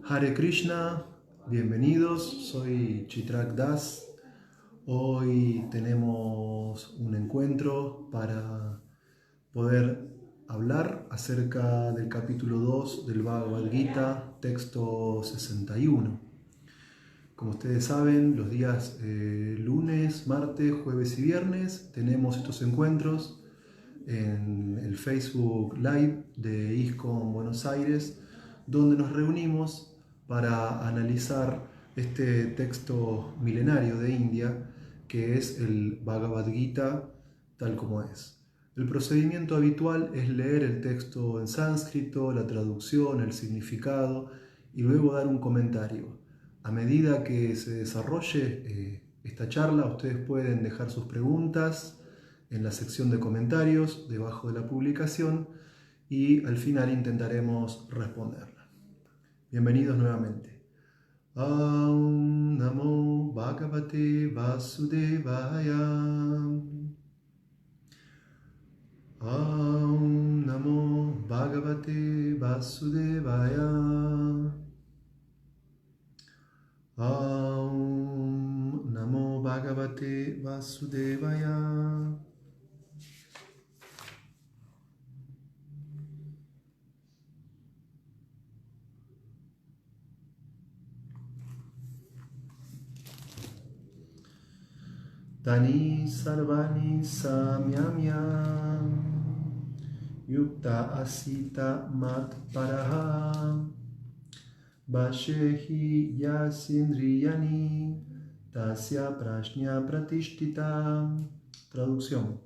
Hare Krishna, bienvenidos, soy Chitrak Das. Hoy tenemos un encuentro para poder hablar acerca del capítulo 2 del Bhagavad Gita, texto 61. Como ustedes saben, los días lunes, martes, jueves y viernes tenemos estos encuentros en el Facebook Live de ISKCON Buenos Aires, donde nos reunimos para analizar este texto milenario de India, que es el Bhagavad Gita tal como es. El procedimiento habitual es leer el texto en sánscrito, la traducción, el significado y luego dar un comentario. A medida que se desarrolle esta charla, ustedes pueden dejar sus preguntas en la sección de comentarios debajo de la publicación y al final intentaremos responderla. Bienvenidos nuevamente. Aum Namo Bhagavate Vasudevaya. Aum Namo Bhagavate Vasudevaya. Aum Namo Bhagavate Vasudevaya. Tani sarvani samyamya yukta asita mat paraha vashehi yasindriyani tasya prajna pratishtita. Traducción: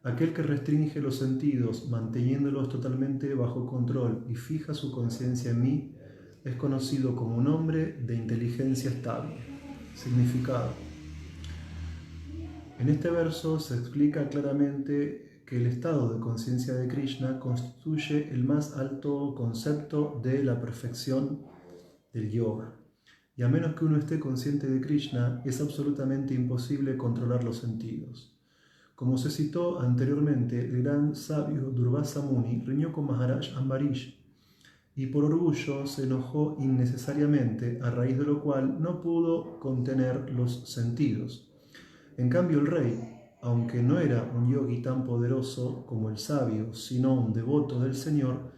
aquel que restringe los sentidos manteniéndolos totalmente bajo control y fija su conciencia en mí es conocido como un hombre de inteligencia estable. Significado: en este verso se explica claramente que el estado de conciencia de Krishna constituye el más alto concepto de la perfección del yoga. Y a menos que uno esté consciente de Krishna, es absolutamente imposible controlar los sentidos. Como se citó anteriormente, el gran sabio Durvasa Muni riñó con Maharaj Ambarish y por orgullo se enojó innecesariamente, a raíz de lo cual no pudo contener los sentidos. En cambio, el rey, aunque no era un yogi tan poderoso como el sabio, sino un devoto del Señor,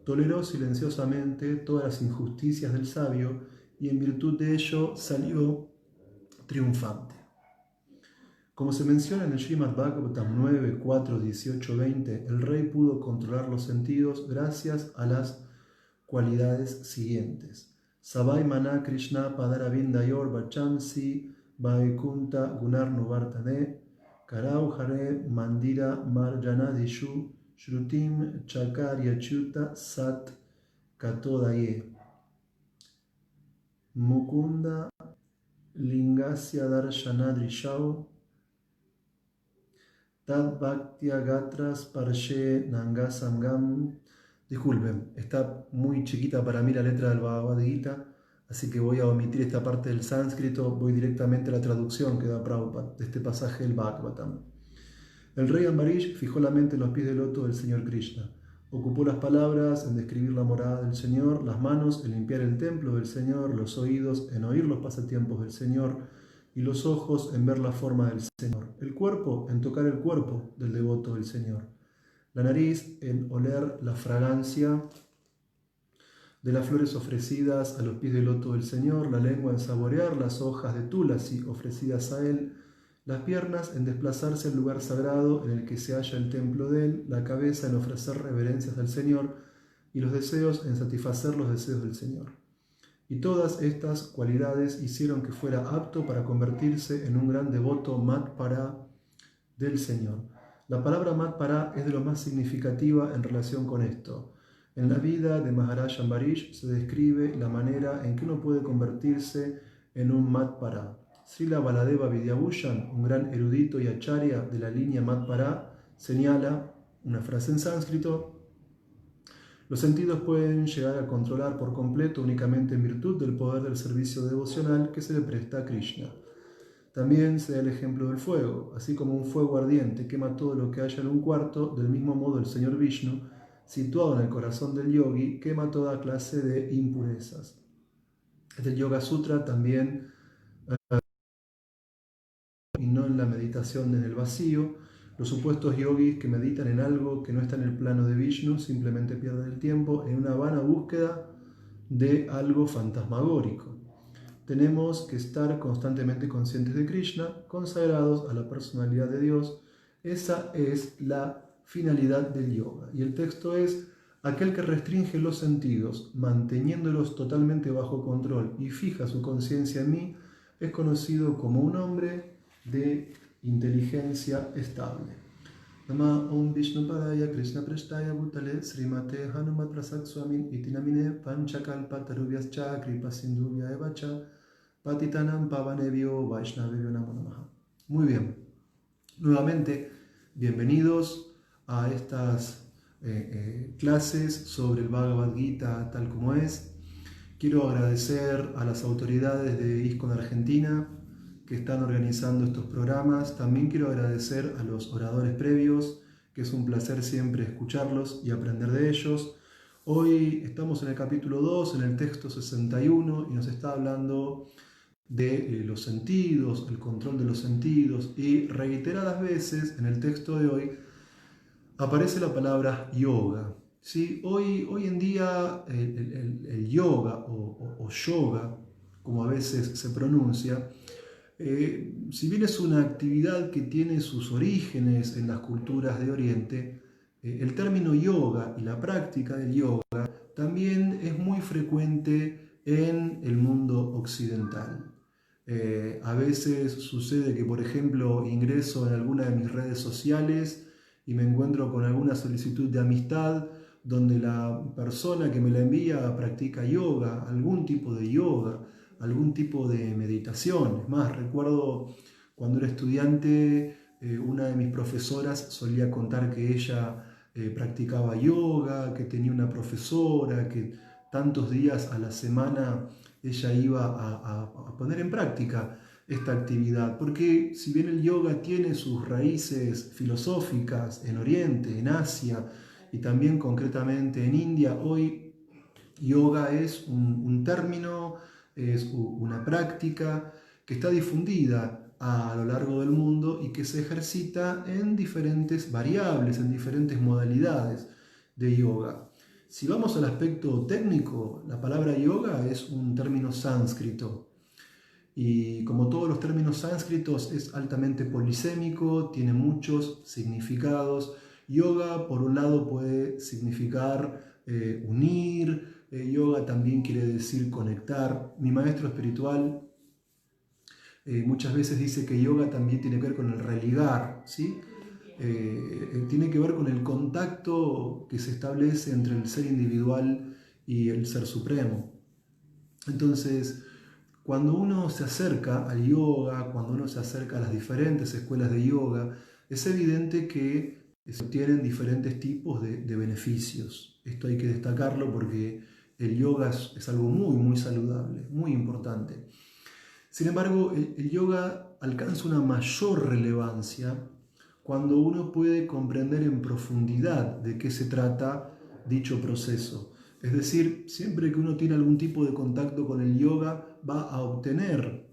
toleró silenciosamente todas las injusticias del sabio y en virtud de ello salió triunfante. Como se menciona en el Srimad Bhagavatam 9, 4, 18, 20, el rey pudo controlar los sentidos gracias a las cualidades siguientes. Savai Mana Krishna Padaravindayor Vachamsi Vaikunta Gunarnuvartane Karau Hare Mandira Marjanadishu Shrutim Chakaryachyuta Sat Katodaye Mukunda Lingasya Darshanadrishau Tad Bhaktya Gatras Parshe Nangasangam. Disculpen, está muy chiquita para mí la letra del Bhagavad Gita, así que voy a omitir esta parte del sánscrito, voy directamente a la traducción que da Prabhupada de este pasaje del Bhagavatam. El rey Ambarish fijó la mente en los pies del loto del Señor Krishna. Ocupó las palabras en describir la morada del Señor, las manos en limpiar el templo del Señor, los oídos en oír los pasatiempos del Señor y los ojos en ver la forma del Señor, el cuerpo en tocar el cuerpo del devoto del Señor, la nariz en oler la fragancia de las flores ofrecidas a los pies del loto del Señor, la lengua en saborear las hojas de tulasi ofrecidas a Él, las piernas en desplazarse al lugar sagrado en el que se halla el templo de Él, la cabeza en ofrecer reverencias al Señor y los deseos en satisfacer los deseos del Señor. Y todas estas cualidades hicieron que fuera apto para convertirse en un gran devoto Matpara del Señor. La palabra Matpara es de lo más significativa en relación con esto. En la vida de Maharaj Ambarish se describe la manera en que uno puede convertirse en un Matpara. Srila Baladeva Vidyabhushan, un gran erudito y acharya de la línea Matpara, señala una frase en sánscrito: los sentidos pueden llegar a controlar por completo únicamente en virtud del poder del servicio devocional que se le presta a Krishna. También se da el ejemplo del fuego. Así como un fuego ardiente quema todo lo que haya en un cuarto, del mismo modo el Señor Vishnu situado en el corazón del yogi, quema toda clase de impurezas. Este Yoga Sutra también, y no en la meditación en el vacío, los supuestos yogis que meditan en algo que no está en el plano de Vishnu simplemente pierden el tiempo en una vana búsqueda de algo fantasmagórico. Tenemos que estar constantemente conscientes de Krishna, consagrados a la personalidad de Dios. Esa es la finalidad del yoga. Y el texto es: aquel que restringe los sentidos, manteniéndolos totalmente bajo control y fija su conciencia en mí, es conocido como un hombre de inteligencia estable. Nama Om Vishnu Padaya Krishna Prestaya Bhutale Srimate Hanumat Prasad Swamin Itinamine Panchakalpa Taruvyascha Kripa Sindhuvya Evacha Patitanam Pavanebhyo Vaishnavebhyo Namo Namaha. Muy bien, nuevamente bienvenidos a estas clases sobre el Bhagavad Gita tal como es. Quiero agradecer a las autoridades de ISKCON Argentina que están organizando estos programas. También quiero agradecer a los oradores previos, que es un placer siempre escucharlos y aprender de ellos. Hoy estamos en el capítulo 2, en el texto 61, y nos está hablando de los sentidos, el control de los sentidos, y reiteradas veces en el texto de hoy aparece la palabra yoga. ¿Sí? Hoy en día el yoga o yoga, como a veces se pronuncia, si bien es una actividad que tiene sus orígenes en las culturas de Oriente, el término yoga y la práctica del yoga también es muy frecuente en el mundo occidental. A veces sucede que, por ejemplo, ingreso en alguna de mis redes sociales y me encuentro con alguna solicitud de amistad donde la persona que me la envía practica yoga, algún tipo de yoga, algún tipo de meditación. Es más, recuerdo cuando era estudiante, una de mis profesoras solía contar que ella practicaba yoga, que tenía una profesora, que tantos días a la semana ella iba a poner en práctica esta actividad, porque si bien el yoga tiene sus raíces filosóficas en Oriente, en Asia y también concretamente en India, hoy yoga es un término, es una práctica que está difundida a lo largo del mundo y que se ejercita en diferentes variables, en diferentes modalidades de yoga. Si vamos al aspecto técnico, la palabra yoga es un término sánscrito. Y como todos los términos sánscritos es altamente polisémico, tiene muchos significados. Yoga, por un lado, puede significar unir. Yoga también quiere decir conectar. Mi maestro espiritual muchas veces dice que yoga también tiene que ver con el religar, ¿sí? Tiene que ver con el contacto que se establece entre el ser individual y el ser supremo. Entonces, cuando uno se acerca al yoga, cuando uno se acerca a las diferentes escuelas de yoga, es evidente que se obtienen diferentes tipos de beneficios. Esto hay que destacarlo porque el yoga es algo muy saludable, muy importante. Sin embargo, el yoga alcanza una mayor relevancia cuando uno puede comprender en profundidad de qué se trata dicho proceso. Es decir, siempre que uno tiene algún tipo de contacto con el yoga, va a obtener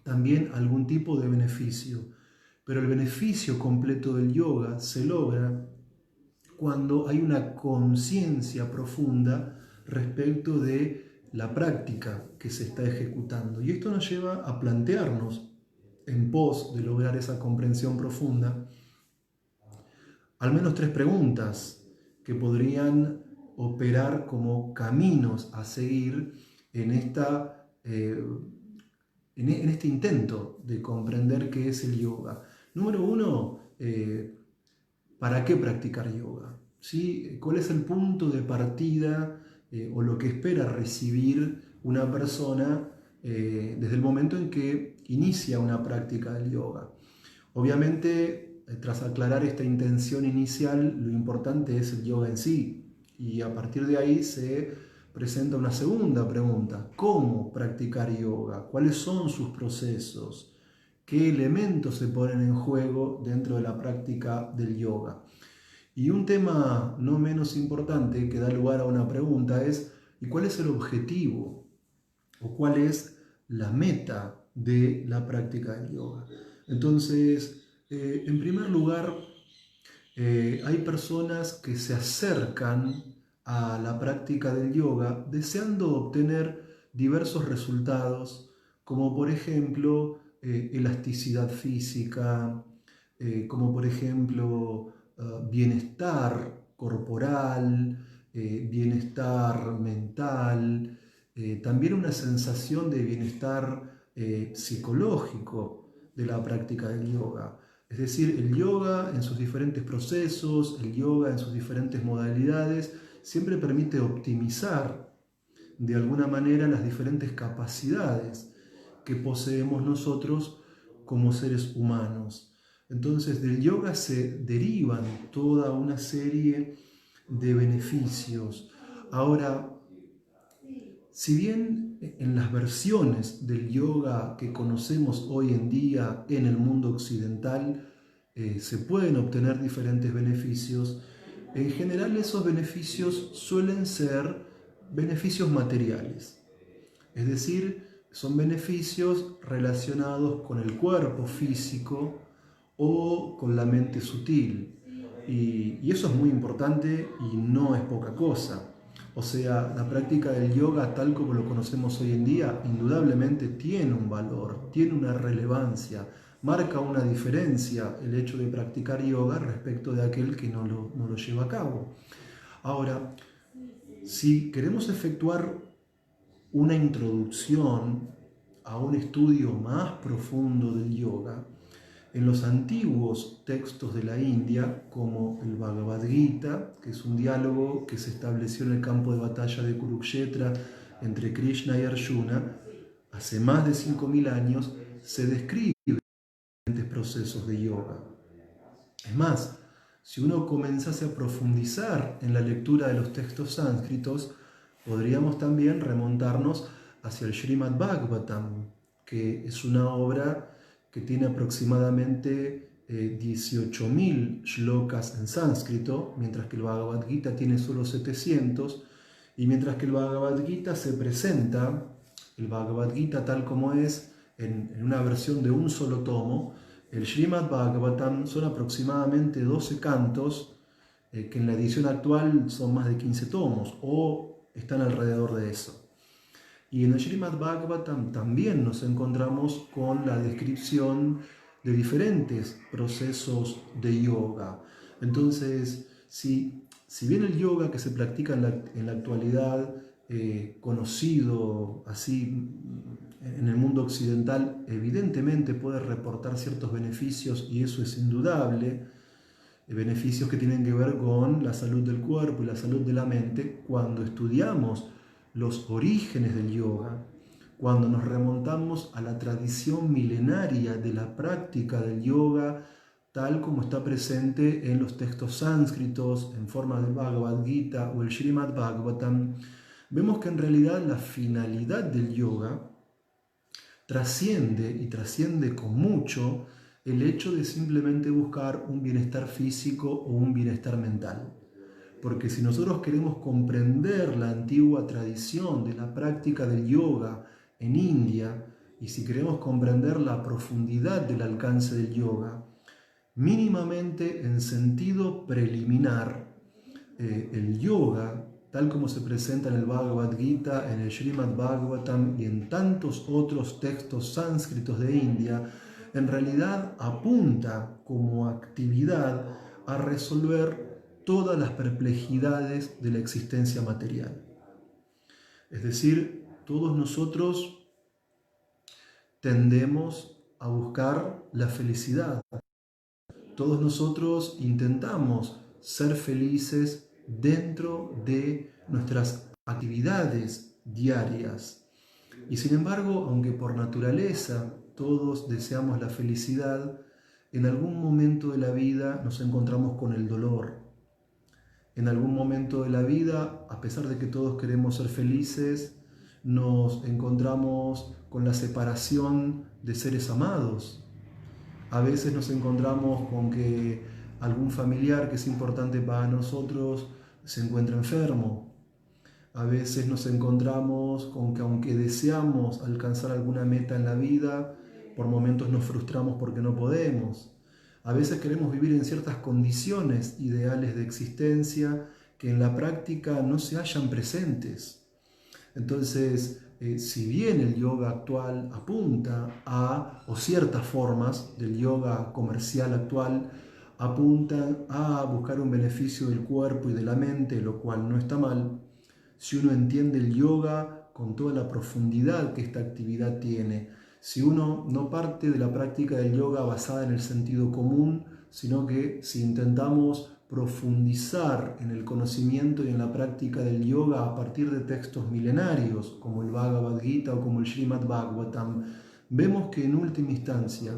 también algún tipo de beneficio. Pero el beneficio completo del yoga se logra cuando hay una conciencia profunda respecto de la práctica que se está ejecutando. Y esto nos lleva a plantearnos, en pos de lograr esa comprensión profunda, al menos 3 preguntas que podrían operar como caminos a seguir en este intento de comprender qué es el yoga. Número 1, ¿para qué practicar yoga? ¿Sí? ¿Cuál es el punto de partida o lo que espera recibir una persona desde el momento en que inicia una práctica del yoga? Obviamente, tras aclarar esta intención inicial, lo importante es el yoga en sí. Y a partir de ahí se presenta una segunda pregunta: ¿cómo practicar yoga? ¿Cuáles son sus procesos? ¿Qué elementos se ponen en juego dentro de la práctica del yoga? Y un tema no menos importante que da lugar a una pregunta es, ¿y cuál es el objetivo o cuál es la meta de la práctica del yoga? Entonces, en primer lugar, hay personas que se acercan a la práctica del yoga deseando obtener diversos resultados, como por ejemplo elasticidad física, como por ejemplo bienestar corporal, bienestar mental, también una sensación de bienestar psicológico de la práctica del yoga. Es decir, el yoga en sus diferentes procesos, el yoga en sus diferentes modalidades, siempre permite optimizar de alguna manera las diferentes capacidades que poseemos nosotros como seres humanos. Entonces, del yoga se derivan toda una serie de beneficios. Ahora, si bien en las versiones del yoga que conocemos hoy en día en el mundo occidental se pueden obtener diferentes beneficios, en general esos beneficios suelen ser beneficios materiales. Es decir, son beneficios relacionados con el cuerpo físico o con la mente sutil. Y eso es muy importante y no es poca cosa. O sea, la práctica del yoga tal como lo conocemos hoy en día, indudablemente tiene un valor, tiene una relevancia, marca una diferencia el hecho de practicar yoga respecto de aquel que no lo lleva a cabo. Ahora, si queremos efectuar una introducción a un estudio más profundo del yoga, en los antiguos textos de la India, como el Bhagavad Gita, que es un diálogo que se estableció en el campo de batalla de Kurukshetra entre Krishna y Arjuna, hace más de 5000 años, se describen diferentes procesos de yoga. Es más, si uno comenzase a profundizar en la lectura de los textos sánscritos, podríamos también remontarnos hacia el Srimad Bhagavatam, que es una obra que tiene aproximadamente 18.000 shlokas en sánscrito, mientras que el Bhagavad Gita tiene solo 700, y mientras que el Bhagavad Gita se presenta, el Bhagavad Gita tal como es, en una versión de un solo tomo, el Srimad Bhagavatam son aproximadamente 12 cantos, que en la edición actual son más de 15 tomos, o están alrededor de eso. Y en el Srimad Bhagavatam también nos encontramos con la descripción de diferentes procesos de yoga. Entonces, si bien el yoga que se practica en la actualidad, conocido así en el mundo occidental, evidentemente puede reportar ciertos beneficios y eso es indudable, beneficios que tienen que ver con la salud del cuerpo y la salud de la mente, cuando estudiamos los orígenes del yoga, cuando nos remontamos a la tradición milenaria de la práctica del yoga, tal como está presente en los textos sánscritos en forma del Bhagavad Gita o el Srimad Bhagavatam, vemos que en realidad la finalidad del yoga trasciende y trasciende con mucho el hecho de simplemente buscar un bienestar físico o un bienestar mental. Porque si nosotros queremos comprender la antigua tradición de la práctica del yoga en India, y si queremos comprender la profundidad del alcance del yoga, mínimamente en sentido preliminar, el yoga, tal como se presenta en el Bhagavad Gita, en el Srimad Bhagavatam y en tantos otros textos sánscritos de India, en realidad apunta como actividad a resolver todas las perplejidades de la existencia material. Es decir, todos nosotros tendemos a buscar la felicidad. Todos nosotros intentamos ser felices dentro de nuestras actividades diarias. Y sin embargo, aunque por naturaleza todos deseamos la felicidad, en algún momento de la vida nos encontramos con el dolor. En algún momento de la vida, a pesar de que todos queremos ser felices, nos encontramos con la separación de seres amados. A veces nos encontramos con que algún familiar que es importante para nosotros se encuentra enfermo. A veces nos encontramos con que aunque deseamos alcanzar alguna meta en la vida, por momentos nos frustramos porque no podemos. A veces queremos vivir en ciertas condiciones ideales de existencia que en la práctica no se hallan presentes. Entonces, si bien el yoga actual apunta o ciertas formas del yoga comercial actual apuntan a buscar un beneficio del cuerpo y de la mente, lo cual no está mal, si uno entiende el yoga con toda la profundidad que esta actividad tiene, si uno no parte de la práctica del yoga basada en el sentido común, sino que si intentamos profundizar en el conocimiento y en la práctica del yoga a partir de textos milenarios, como el Bhagavad Gita o como el Srimad Bhagavatam, vemos que en última instancia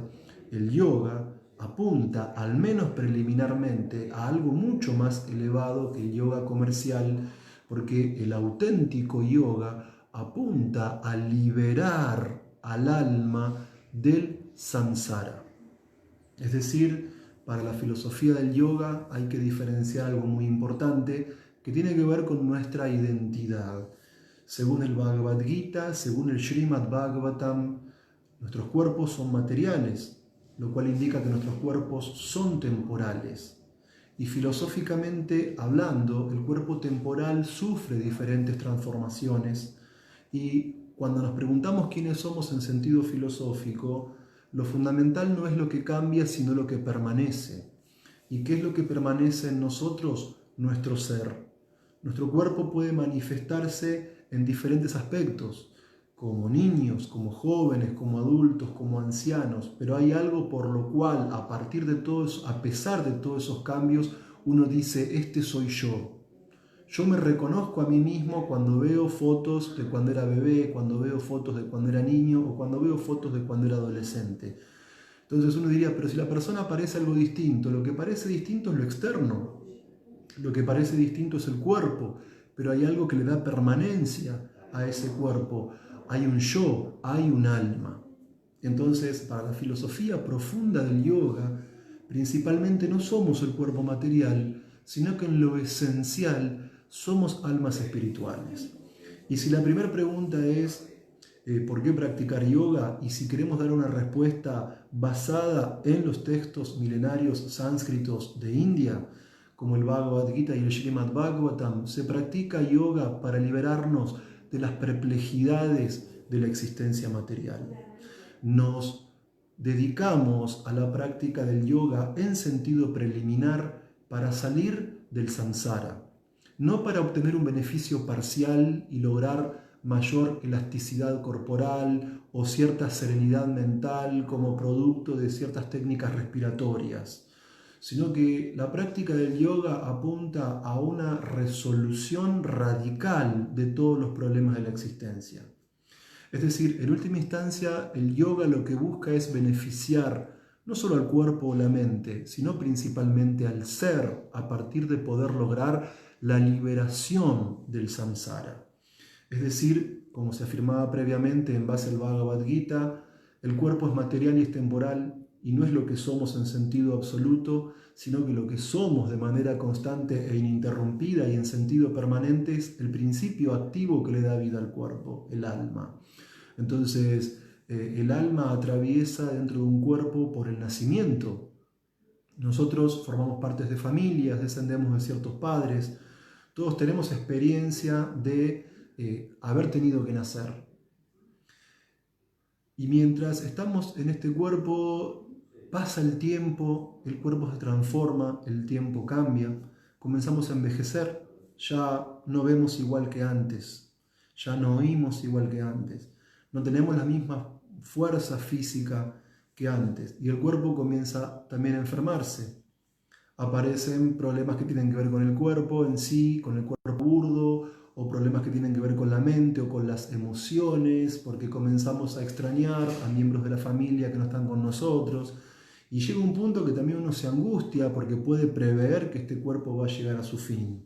el yoga apunta, al menos preliminarmente, a algo mucho más elevado que el yoga comercial, porque el auténtico yoga apunta a liberar al alma del samsara. Es decir, para la filosofía del yoga hay que diferenciar algo muy importante que tiene que ver con nuestra identidad. Según el Bhagavad Gita, según el Srimad Bhagavatam, nuestros cuerpos son materiales, lo cual indica que nuestros cuerpos son temporales. Y filosóficamente hablando, el cuerpo temporal sufre diferentes transformaciones y cuando nos preguntamos quiénes somos en sentido filosófico, lo fundamental no es lo que cambia, sino lo que permanece. ¿Y qué es lo que permanece en nosotros? Nuestro ser. Nuestro cuerpo puede manifestarse en diferentes aspectos, como niños, como jóvenes, como adultos, como ancianos, pero hay algo por lo cual, a partir de todo eso, a pesar de todos esos cambios, uno dice, este soy yo. Yo me reconozco a mí mismo cuando veo fotos de cuando era bebé, cuando veo fotos de cuando era niño o cuando veo fotos de cuando era adolescente. Entonces uno diría, pero si la persona parece algo distinto, lo que parece distinto es lo externo, lo que parece distinto es el cuerpo, pero hay algo que le da permanencia a ese cuerpo. Hay un yo, hay un alma. Entonces, para la filosofía profunda del yoga, principalmente no somos el cuerpo material, sino que en lo esencial somos almas espirituales. Y si la primera pregunta es ¿por qué practicar yoga? Y si queremos dar una respuesta basada en los textos milenarios sánscritos de India, como el Bhagavad Gita y el Srimad Bhagavatam, se practica yoga para liberarnos de las perplejidades de la existencia material. Nos dedicamos a la práctica del yoga en sentido preliminar para salir del samsara, no para obtener un beneficio parcial y lograr mayor elasticidad corporal o cierta serenidad mental como producto de ciertas técnicas respiratorias, sino que la práctica del yoga apunta a una resolución radical de todos los problemas de la existencia. Es decir, en última instancia, el yoga lo que busca es beneficiar no solo al cuerpo o la mente, sino principalmente al ser, a partir de poder lograr la liberación del samsara. Es decir, como se afirmaba previamente en base al Bhagavad Gita, el cuerpo es material y es temporal y no es lo que somos en sentido absoluto, sino que lo que somos de manera constante e ininterrumpida y en sentido permanente es el principio activo que le da vida al cuerpo, el alma. Entonces, el alma atraviesa dentro de un cuerpo por el nacimiento. Nosotros formamos partes de familias, descendemos de ciertos padres, todos tenemos experiencia de haber tenido que nacer. Y mientras estamos en este cuerpo, pasa el tiempo, el cuerpo se transforma, el tiempo cambia, comenzamos a envejecer, ya no vemos igual que antes, ya no oímos igual que antes, no tenemos la misma fuerza física que antes y el cuerpo comienza también a enfermarse. Aparecen problemas que tienen que ver con el cuerpo en sí, con el cuerpo burdo, o problemas que tienen que ver con la mente o con las emociones, porque comenzamos a extrañar a miembros de la familia que no están con nosotros. Y llega un punto que también uno se angustia porque puede prever que este cuerpo va a llegar a su fin.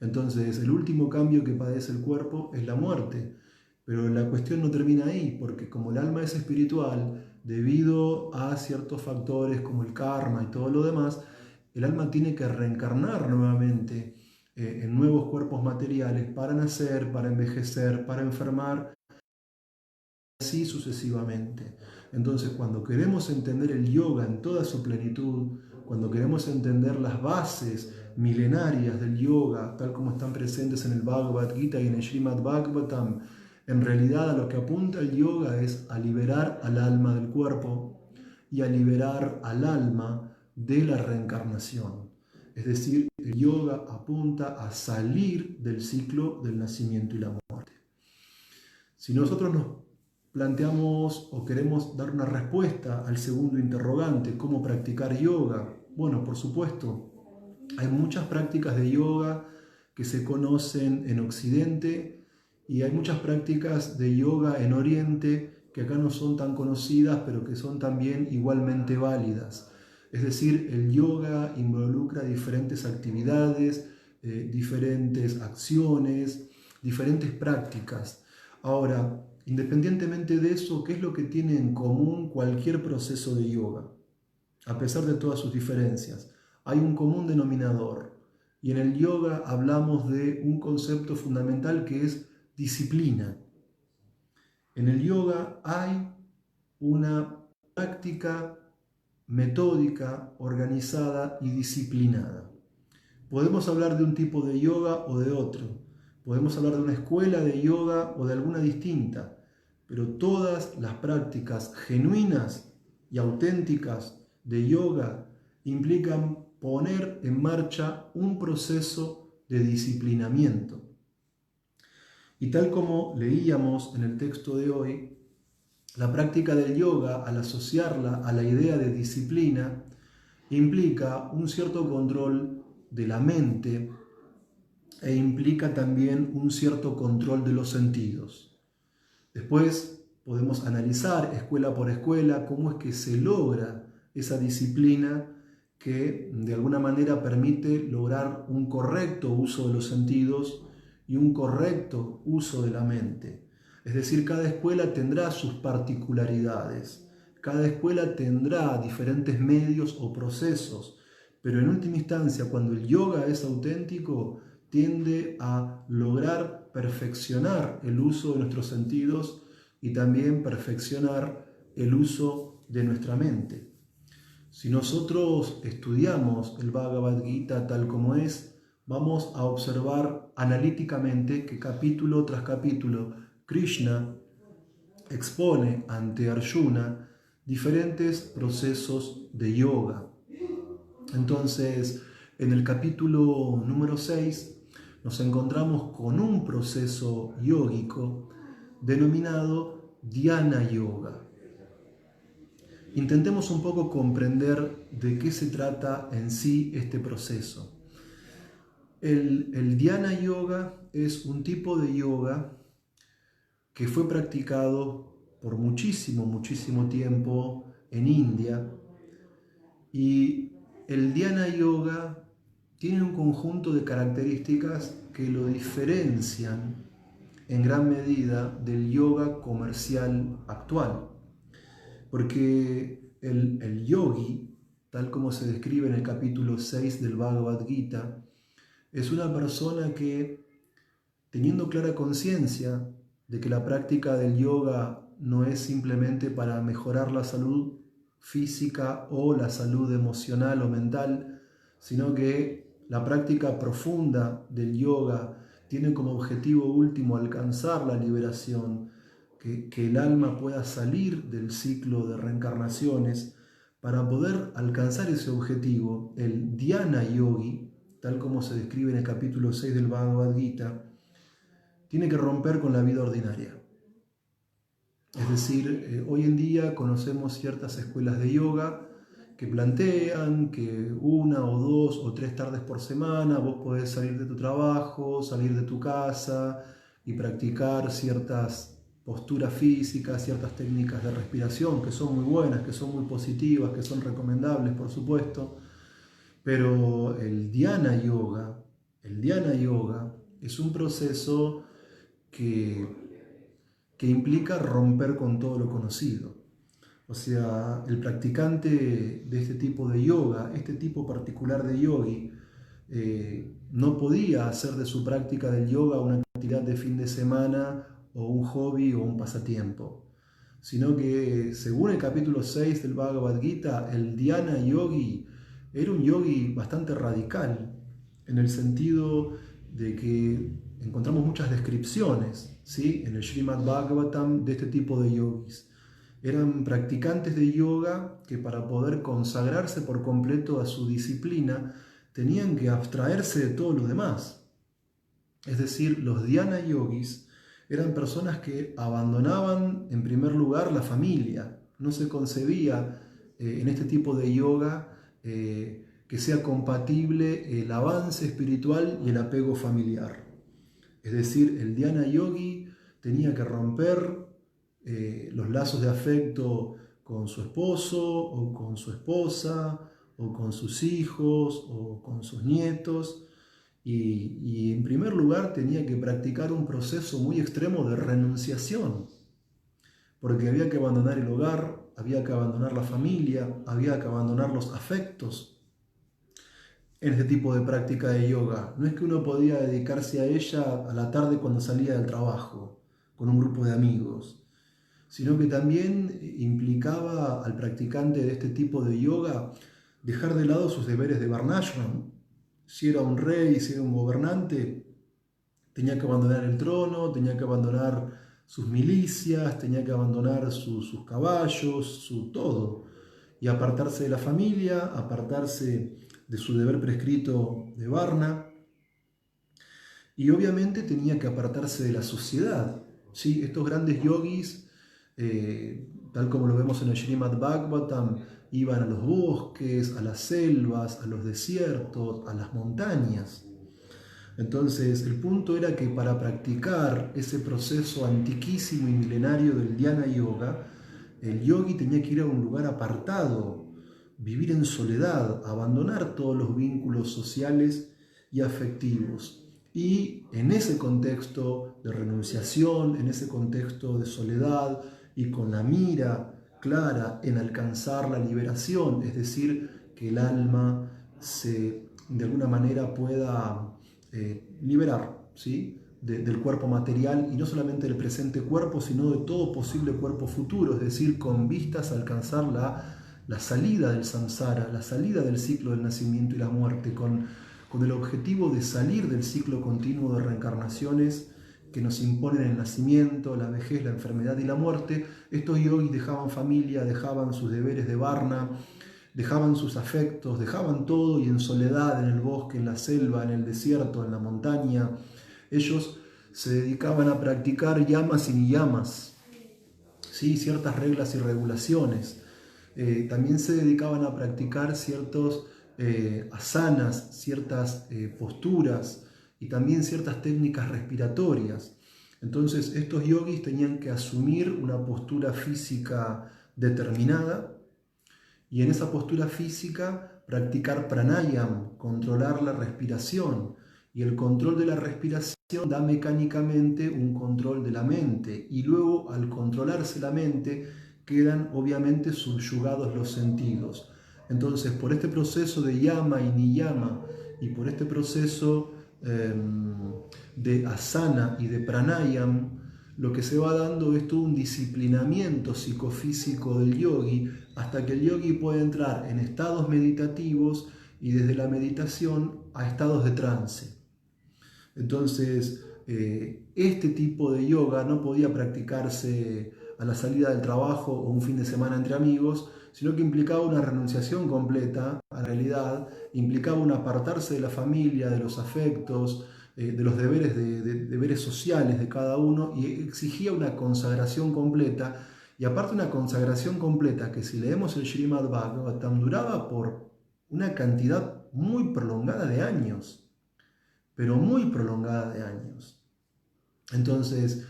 Entonces, el último cambio que padece el cuerpo es la muerte. Pero la cuestión no termina ahí, porque como el alma es espiritual, debido a ciertos factores como el karma y todo lo demás, el alma tiene que reencarnar nuevamente en nuevos cuerpos materiales para nacer, para envejecer, para enfermar, así sucesivamente. Entonces, cuando queremos entender el yoga en toda su plenitud, cuando queremos entender las bases milenarias del yoga, tal como están presentes en el Bhagavad Gita y en el Srimad Bhagavatam, en realidad a lo que apunta el yoga es a liberar al alma del cuerpo y a liberar al alma de la reencarnación. Es decir, el yoga apunta a salir del ciclo del nacimiento y la muerte. Si nosotros nos planteamos o queremos dar una respuesta al segundo interrogante, ¿cómo practicar yoga? Bueno, por supuesto, hay muchas prácticas de yoga que se conocen en Occidente y hay muchas prácticas de yoga en Oriente que acá no son tan conocidas, pero que son también igualmente válidas. Es decir, el yoga involucra diferentes actividades, diferentes acciones, diferentes prácticas. Ahora, independientemente de eso, ¿qué es lo que tiene en común cualquier proceso de yoga? A pesar de todas sus diferencias, hay un común denominador. Y en el yoga hablamos de un concepto fundamental que es disciplina. En el yoga hay una práctica metódica, organizada y disciplinada. Podemos hablar de un tipo de yoga o de otro. Podemos hablar de una escuela de yoga o de alguna distinta. Pero todas las prácticas genuinas y auténticas de yoga implican poner en marcha un proceso de disciplinamiento. Y tal como leíamos en el texto de hoy, la práctica del yoga, al asociarla a la idea de disciplina, implica un cierto control de la mente e implica también un cierto control de los sentidos. Después podemos analizar escuela por escuela cómo es que se logra esa disciplina que de alguna manera permite lograr un correcto uso de los sentidos y un correcto uso de la mente. Es decir, cada escuela tendrá sus particularidades, cada escuela tendrá diferentes medios o procesos, pero en última instancia, cuando el yoga es auténtico, tiende a lograr perfeccionar el uso de nuestros sentidos y también perfeccionar el uso de nuestra mente. Si nosotros estudiamos el Bhagavad Gita tal como es, vamos a observar analíticamente que capítulo tras capítulo Krishna expone ante Arjuna diferentes procesos de yoga. Entonces, en el capítulo número 6 nos encontramos con un proceso yógico denominado Dhyana Yoga. Intentemos un poco comprender de qué se trata en sí este proceso. El Dhyana Yoga es un tipo de yoga que fue practicado por muchísimo tiempo en India, y el Dhyana Yoga tiene un conjunto de características que lo diferencian en gran medida del yoga comercial actual. Porque el yogi, tal como se describe en el capítulo 6 del Bhagavad Gita, es una persona que, teniendo clara conciencia de que la práctica del yoga no es simplemente para mejorar la salud física o la salud emocional o mental, sino que la práctica profunda del yoga tiene como objetivo último alcanzar la liberación, que el alma pueda salir del ciclo de reencarnaciones. Para poder alcanzar ese objetivo, el Dhyana Yogi, tal como se describe en el capítulo 6 del Bhagavad Gita, tiene que romper con la vida ordinaria. Es decir, hoy en día conocemos ciertas escuelas de yoga que plantean que 1 o 2 o 3 tardes por semana vos podés salir de tu trabajo, salir de tu casa y practicar ciertas posturas físicas, ciertas técnicas de respiración que son muy buenas, que son muy positivas, que son recomendables, por supuesto. Pero el Dhyana Yoga es un proceso que implica romper con todo lo conocido. O sea, el practicante de este tipo de yoga, este tipo particular de yogi, no podía hacer de su práctica del yoga una actividad de fin de semana o un hobby o un pasatiempo, sino que según el capítulo 6 del Bhagavad Gita, el Dhyana Yogi era un yogi bastante radical, en el sentido de que encontramos muchas descripciones, ¿sí?, en el Srimad Bhagavatam de este tipo de yogis. Eran practicantes de yoga que para poder consagrarse por completo a su disciplina tenían que abstraerse de todo lo demás. Es decir, los dhyana yogis eran personas que abandonaban en primer lugar la familia. No se concebía en este tipo de yoga que sea compatible el avance espiritual y el apego familiar. Es decir, el dhyana yogi tenía que romper los lazos de afecto con su esposo o con su esposa o con sus hijos o con sus nietos y en primer lugar tenía que practicar un proceso muy extremo de renunciación, porque había que abandonar el hogar, había que abandonar la familia, había que abandonar los afectos en este tipo de práctica de yoga. No es que uno podía dedicarse a ella a la tarde cuando salía del trabajo, con un grupo de amigos, sino que también implicaba al practicante de este tipo de yoga dejar de lado sus deberes de varnashram. Si era un rey, si era un gobernante, tenía que abandonar el trono, tenía que abandonar sus milicias, tenía que abandonar sus caballos, su todo, y apartarse de la familia, apartarse de su deber prescrito de Varna, y obviamente tenía que apartarse de la sociedad. ¿Sí? Estos grandes yogis, tal como lo vemos en el Srimad Bhagavatam, iban a los bosques, a las selvas, a los desiertos, a las montañas. Entonces, el punto era que para practicar ese proceso antiquísimo y milenario del Dhyana Yoga, el yogi tenía que ir a un lugar apartado, vivir en soledad, abandonar todos los vínculos sociales y afectivos. Y en ese contexto de renunciación, en ese contexto de soledad y con la mira clara en alcanzar la liberación, es decir, que el alma de alguna manera pueda liberar, ¿sí?, del cuerpo material, y no solamente del presente cuerpo, sino de todo posible cuerpo futuro, es decir, con vistas a alcanzar la salida del samsara, la salida del ciclo del nacimiento y la muerte, con el objetivo de salir del ciclo continuo de reencarnaciones que nos imponen el nacimiento, la vejez, la enfermedad y la muerte. Estos yogis dejaban familia, dejaban sus deberes de varna, dejaban sus afectos, dejaban todo, y en soledad, en el bosque, en la selva, en el desierto, en la montaña, ellos se dedicaban a practicar yamas y niyamas, ¿sí?, ciertas reglas y regulaciones. También se dedicaban a practicar ciertos asanas, ciertas posturas y también ciertas técnicas respiratorias. Entonces estos yogis tenían que asumir una postura física determinada, y en esa postura física practicar pranayam, controlar la respiración. Y el control de la respiración da mecánicamente un control de la mente. Y luego, al controlarse la mente, quedan obviamente subyugados los sentidos. Entonces, por este proceso de yama y niyama, y por este proceso de asana y de pranayam, lo que se va dando es todo un disciplinamiento psicofísico del yogi, hasta que el yogi puede entrar en estados meditativos y desde la meditación a estados de trance. Entonces, este tipo de yoga no podía practicarse a la salida del trabajo o un fin de semana entre amigos, sino que implicaba una renunciación completa a la realidad, implicaba un apartarse de la familia, de los afectos, de los deberes sociales de cada uno, y exigía una consagración completa. Y aparte, una consagración completa que, si leemos el Srimad Bhagavatam, duraba por una cantidad muy prolongada de años, pero muy prolongada de años. Entonces,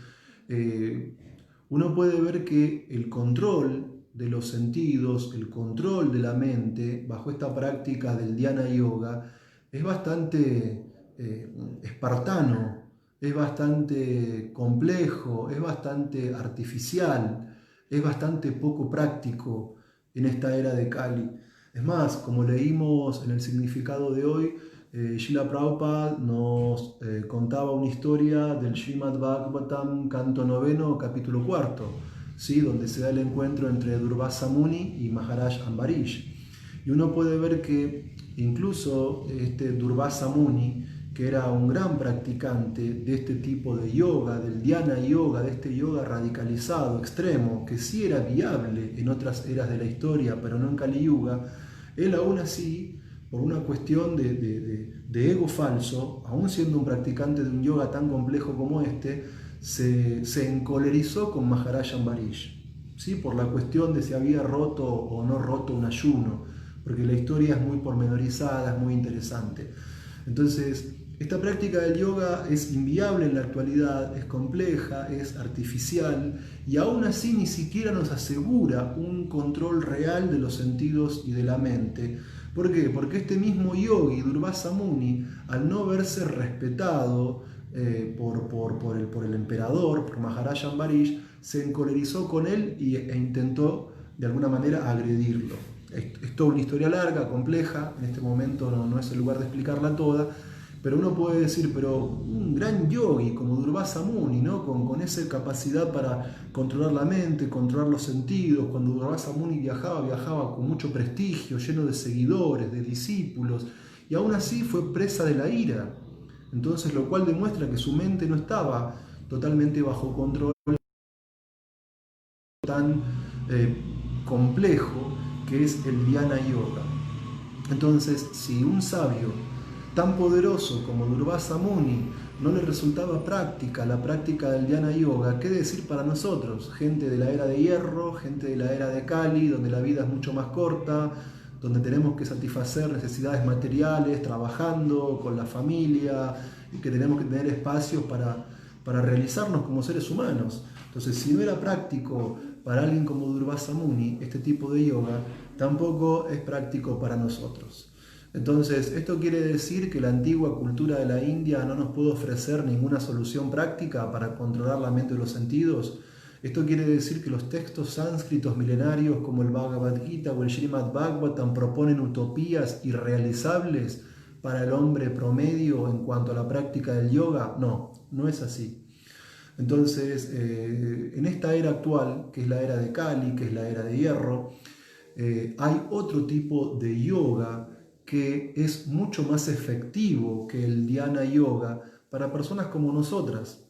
uno puede ver que el control de los sentidos, el control de la mente, bajo esta práctica del Dhyana Yoga, es bastante espartano, es bastante complejo, es bastante artificial, es bastante poco práctico en esta era de Kali. Es más, como leímos en el significado de hoy, Srila Prabhupada nos contaba una historia del Srimad Bhagavatam, canto noveno, capítulo cuarto, ¿sí? Donde se da el encuentro entre Durvasa Muni y Maharaj Ambarish. Y uno puede ver que incluso este Durvasa Muni, que era un gran practicante de este tipo de yoga, del dhyana yoga, de este yoga radicalizado, extremo, que sí era viable en otras eras de la historia, pero no en Kali Yuga, él aún así, por una cuestión de ego falso, aún siendo un practicante de un yoga tan complejo como este, se encolerizó con Maharaj Ambarish, ¿sí? Por la cuestión de si había roto o no roto un ayuno, porque la historia es muy pormenorizada, es muy interesante. Entonces, esta práctica del yoga es inviable en la actualidad, es compleja, es artificial y aún así ni siquiera nos asegura un control real de los sentidos y de la mente. ¿Por qué? Porque este mismo yogi, Durvasa Muni, al no verse respetado por el emperador, por Maharaj Ambarish, se encolerizó con él e intentó de alguna manera agredirlo. Es toda una historia larga, compleja, en este momento no es el lugar de explicarla toda, pero uno puede decir, pero un gran yogi como Durvasa Muni, ¿no? con esa capacidad para controlar la mente, controlar los sentidos, cuando Durvasa Muni viajaba con mucho prestigio, lleno de seguidores, de discípulos, y aún así fue presa de la ira. Entonces, lo cual demuestra que su mente no estaba totalmente bajo control, tan complejo que es el dhyana yoga. Entonces, si un sabio tan poderoso como Durvasa Muni no le resultaba práctica la práctica del dhyana yoga, ¿qué decir para nosotros? Gente de la era de hierro, gente de la era de Kali, donde la vida es mucho más corta, donde tenemos que satisfacer necesidades materiales, trabajando con la familia, y que tenemos que tener espacios para realizarnos como seres humanos. Entonces, si no era práctico para alguien como Durvasa Muni, este tipo de yoga, tampoco es práctico para nosotros. Entonces, esto quiere decir que la antigua cultura de la India no nos puede ofrecer ninguna solución práctica para controlar la mente y los sentidos. Esto quiere decir que los textos sánscritos milenarios como el Bhagavad Gita o el Srimad Bhagavatam proponen utopías irrealizables para el hombre promedio en cuanto a la práctica del yoga. No, no es así. Entonces, en esta era actual, que es la era de Kali, que es la era de hierro, hay otro tipo de yoga que es mucho más efectivo que el dhyana yoga para personas como nosotras.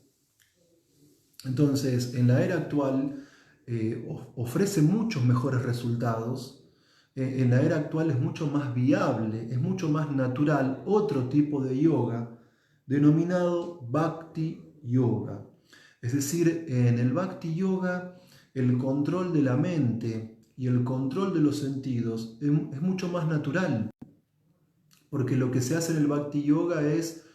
Entonces, en la era actual ofrece muchos mejores resultados. En la era actual es mucho más viable, es mucho más natural otro tipo de yoga denominado Bhakti Yoga. Es decir, en el Bhakti Yoga el control de la mente y el control de los sentidos es mucho más natural, porque lo que se hace en el Bhakti Yoga es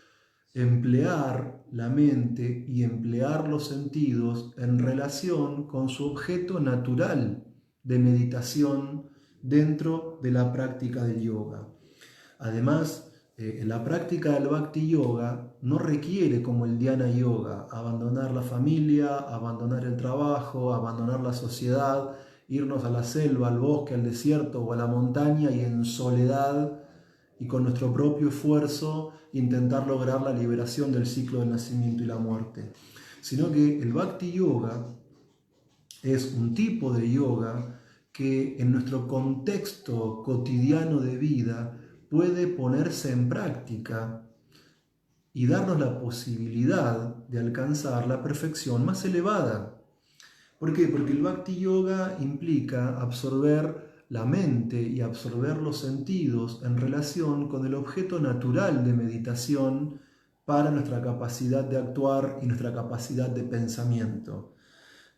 emplear la mente y emplear los sentidos en relación con su objeto natural de meditación dentro de la práctica del yoga. Además, la práctica del Bhakti Yoga no requiere, como el Dhyana Yoga, abandonar la familia, abandonar el trabajo, abandonar la sociedad, irnos a la selva, al bosque, al desierto o a la montaña y en soledad y con nuestro propio esfuerzo intentar lograr la liberación del ciclo del nacimiento y la muerte. Sino que el Bhakti Yoga es un tipo de yoga que en nuestro contexto cotidiano de vida puede ponerse en práctica y darnos la posibilidad de alcanzar la perfección más elevada. ¿Por qué? Porque el Bhakti Yoga implica absorber la mente y absorber los sentidos en relación con el objeto natural de meditación para nuestra capacidad de actuar y nuestra capacidad de pensamiento.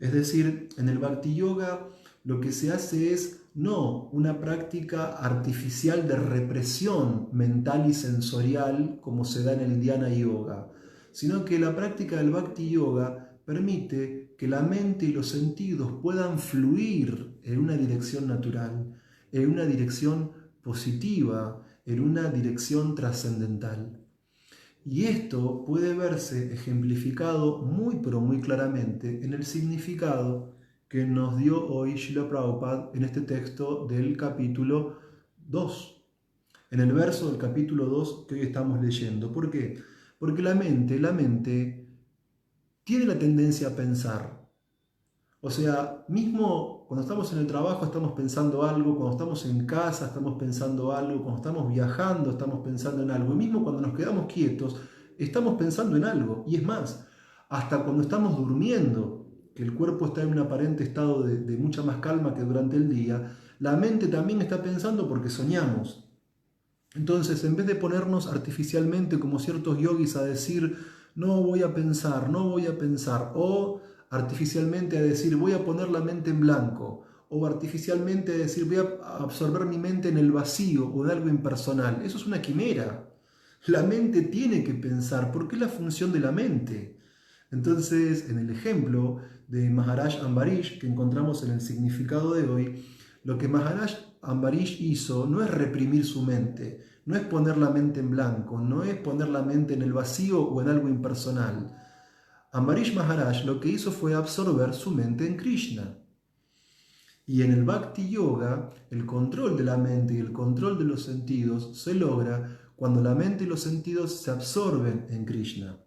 Es decir, en el Bhakti Yoga lo que se hace es no una práctica artificial de represión mental y sensorial como se da en el Dhyana Yoga, sino que la práctica del Bhakti Yoga permite que la mente y los sentidos puedan fluir en una dirección natural, en una dirección positiva, en una dirección trascendental. Y esto puede verse ejemplificado muy pero muy claramente en el significado que nos dio hoy Srila Prabhupada en este texto del capítulo 2, en el verso del capítulo 2 que hoy estamos leyendo. ¿Por qué? Porque la mente tiene la tendencia a pensar. O sea, mismo cuando estamos en el trabajo estamos pensando algo, cuando estamos en casa estamos pensando algo, cuando estamos viajando estamos pensando en algo, y mismo cuando nos quedamos quietos estamos pensando en algo. Y es más, hasta cuando estamos durmiendo, que el cuerpo está en un aparente estado de mucha más calma que durante el día, la mente también está pensando porque soñamos. Entonces, en vez de ponernos artificialmente como ciertos yogis a decir, no voy a pensar, no voy a pensar, o artificialmente a decir, voy a poner la mente en blanco, o artificialmente a decir, voy a absorber mi mente en el vacío o en algo impersonal, eso es una quimera. La mente tiene que pensar, porque es la función de la mente. Entonces, en el ejemplo de Maharaj Ambarish, que encontramos en el significado de hoy, lo que Maharaj Ambarish hizo no es reprimir su mente, no es poner la mente en blanco, no es poner la mente en el vacío o en algo impersonal. Ambarish Maharaj lo que hizo fue absorber su mente en Krishna. Y en el Bhakti Yoga, el control de la mente y el control de los sentidos se logra cuando la mente y los sentidos se absorben en Krishna.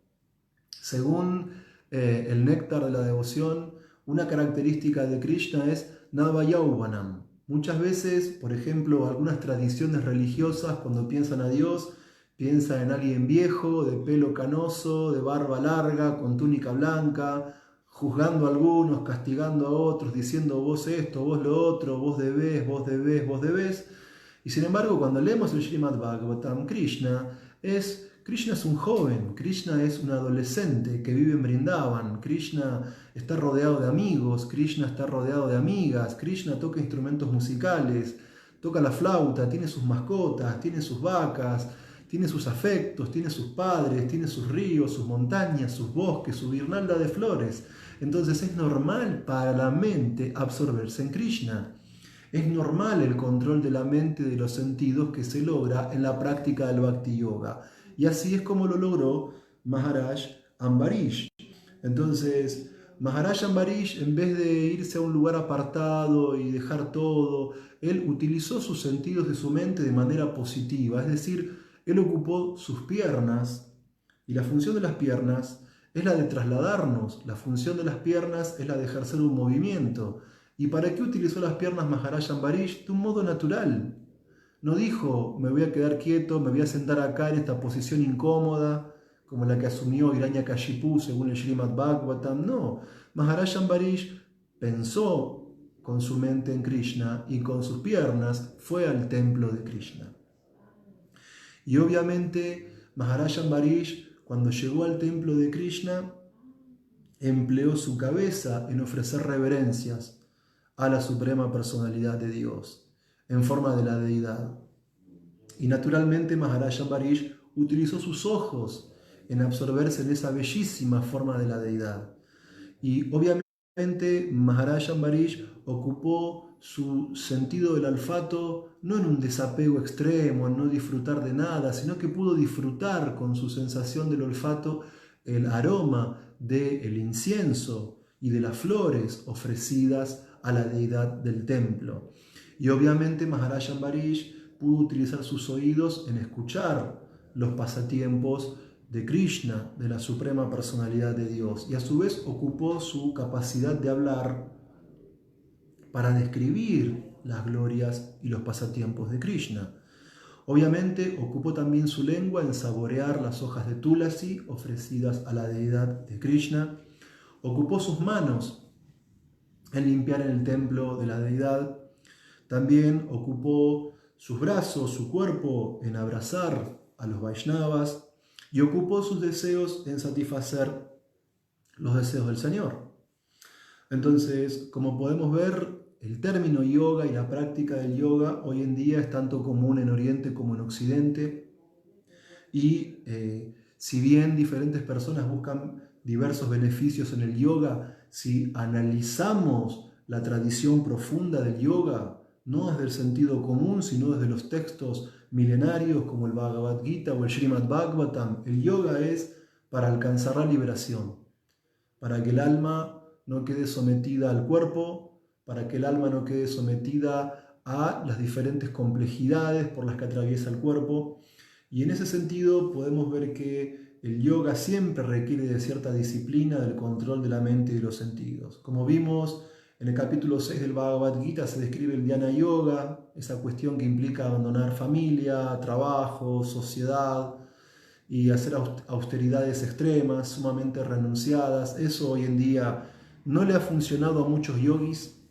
Según el néctar de la devoción, una característica de Krishna es Navayauvanam. Muchas veces, por ejemplo, algunas tradiciones religiosas, cuando piensan a Dios, piensan en alguien viejo, de pelo canoso, de barba larga, con túnica blanca, juzgando a algunos, castigando a otros, diciendo vos esto, vos lo otro, vos debés, vos debés, vos debés. Y sin embargo, cuando leemos el Srimad Bhagavatam, Krishna es un joven, Krishna es un adolescente que vive en Vrindavan, Krishna está rodeado de amigos, Krishna está rodeado de amigas, Krishna toca instrumentos musicales, toca la flauta, tiene sus mascotas, tiene sus vacas, tiene sus afectos, tiene sus padres, tiene sus ríos, sus montañas, sus bosques, su guirnalda de flores. Entonces es normal para la mente absorberse en Krishna. Es normal el control de la mente y de los sentidos que se logra en la práctica del Bhakti Yoga. Y así es como lo logró Maharaj Ambarish. Entonces, Maharaj Ambarish, en vez de irse a un lugar apartado y dejar todo, él utilizó sus sentidos de su mente de manera positiva. Es decir, él ocupó sus piernas, y la función de las piernas es la de trasladarnos. La función de las piernas es la de ejercer un movimiento. ¿Y para qué utilizó las piernas Maharaj Ambarish? De un modo natural. No dijo, me voy a quedar quieto, me voy a sentar acá en esta posición incómoda, como la que asumió Hiranyakashipu según el Srimad Bhagavatam. No, Maharaj Ambarish pensó con su mente en Krishna y con sus piernas fue al templo de Krishna. Y obviamente Maharaj Ambarish, cuando llegó al templo de Krishna, empleó su cabeza en ofrecer reverencias a la suprema personalidad de Dios, en forma de la deidad. Y naturalmente Maharaj Ambarish utilizó sus ojos en absorberse en esa bellísima forma de la deidad. Y obviamente Maharaj Ambarish ocupó su sentido del olfato no en un desapego extremo, en no disfrutar de nada, sino que pudo disfrutar con su sensación del olfato el aroma del incienso y de las flores ofrecidas a la deidad del templo. Y obviamente Maharaj Ambarish pudo utilizar sus oídos en escuchar los pasatiempos de Krishna, de la suprema personalidad de Dios, y a su vez ocupó su capacidad de hablar para describir las glorias y los pasatiempos de Krishna. Obviamente ocupó también su lengua en saborear las hojas de Tulasi ofrecidas a la deidad de Krishna. Ocupó sus manos en limpiar en el templo de la deidad. También ocupó sus brazos, su cuerpo en abrazar a los Vaishnavas. Y ocupó sus deseos en satisfacer los deseos del Señor. Entonces, como podemos ver, el término yoga y la práctica del yoga hoy en día es tanto común en Oriente como en Occidente. Y si bien diferentes personas buscan diversos beneficios en el yoga, si analizamos la tradición profunda del yoga, no desde el sentido común, sino desde los textos milenarios como el Bhagavad Gita o el Srimad Bhagavatam, el yoga es para alcanzar la liberación, para que el alma no quede sometida al cuerpo, para que el alma no quede sometida a las diferentes complejidades por las que atraviesa el cuerpo. Y en ese sentido podemos ver que el yoga siempre requiere de cierta disciplina del control de la mente y de los sentidos. Como vimos en el capítulo 6 del Bhagavad Gita se describe el Dhyana Yoga, esa cuestión que implica abandonar familia, trabajo, sociedad y hacer austeridades extremas, sumamente renunciadas. Eso hoy en día no le ha funcionado a muchos yogis,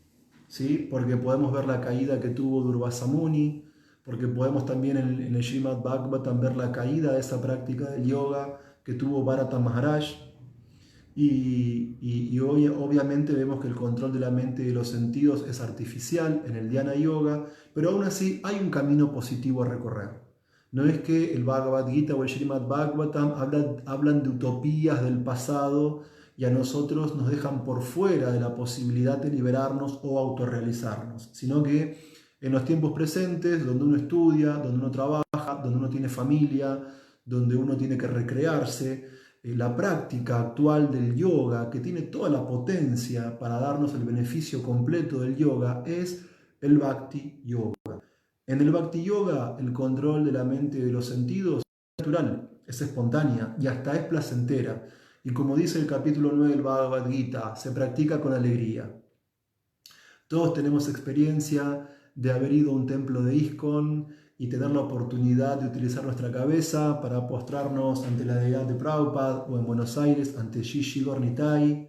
¿sí? Porque podemos ver la caída que tuvo Durvasa Muni, porque podemos también en el Srimad Bhagavatam ver la caída de esa práctica del yoga que tuvo Bharata Maharaj. Y hoy obviamente vemos que el control de la mente y de los sentidos es artificial en el Dhyana Yoga, pero aún así hay un camino positivo a recorrer. No es que el Bhagavad Gita o el Srimad Bhagavatam hablan de utopías del pasado y a nosotros nos dejan por fuera de la posibilidad de liberarnos o autorrealizarnos, sino que en los tiempos presentes, donde uno estudia, donde uno trabaja, donde uno tiene familia, donde uno tiene que recrearse, la práctica actual del yoga, que tiene toda la potencia para darnos el beneficio completo del yoga, es el Bhakti Yoga. En el Bhakti Yoga, el control de la mente y de los sentidos es natural, es espontánea y hasta es placentera. Y como dice el capítulo 9 del Bhagavad Gita, se practica con alegría. Todos tenemos experiencia de haber ido a un templo de ISKCON y tener la oportunidad de utilizar nuestra cabeza para postrarnos ante la deidad de Prabhupada o en Buenos Aires ante Shri Gornitai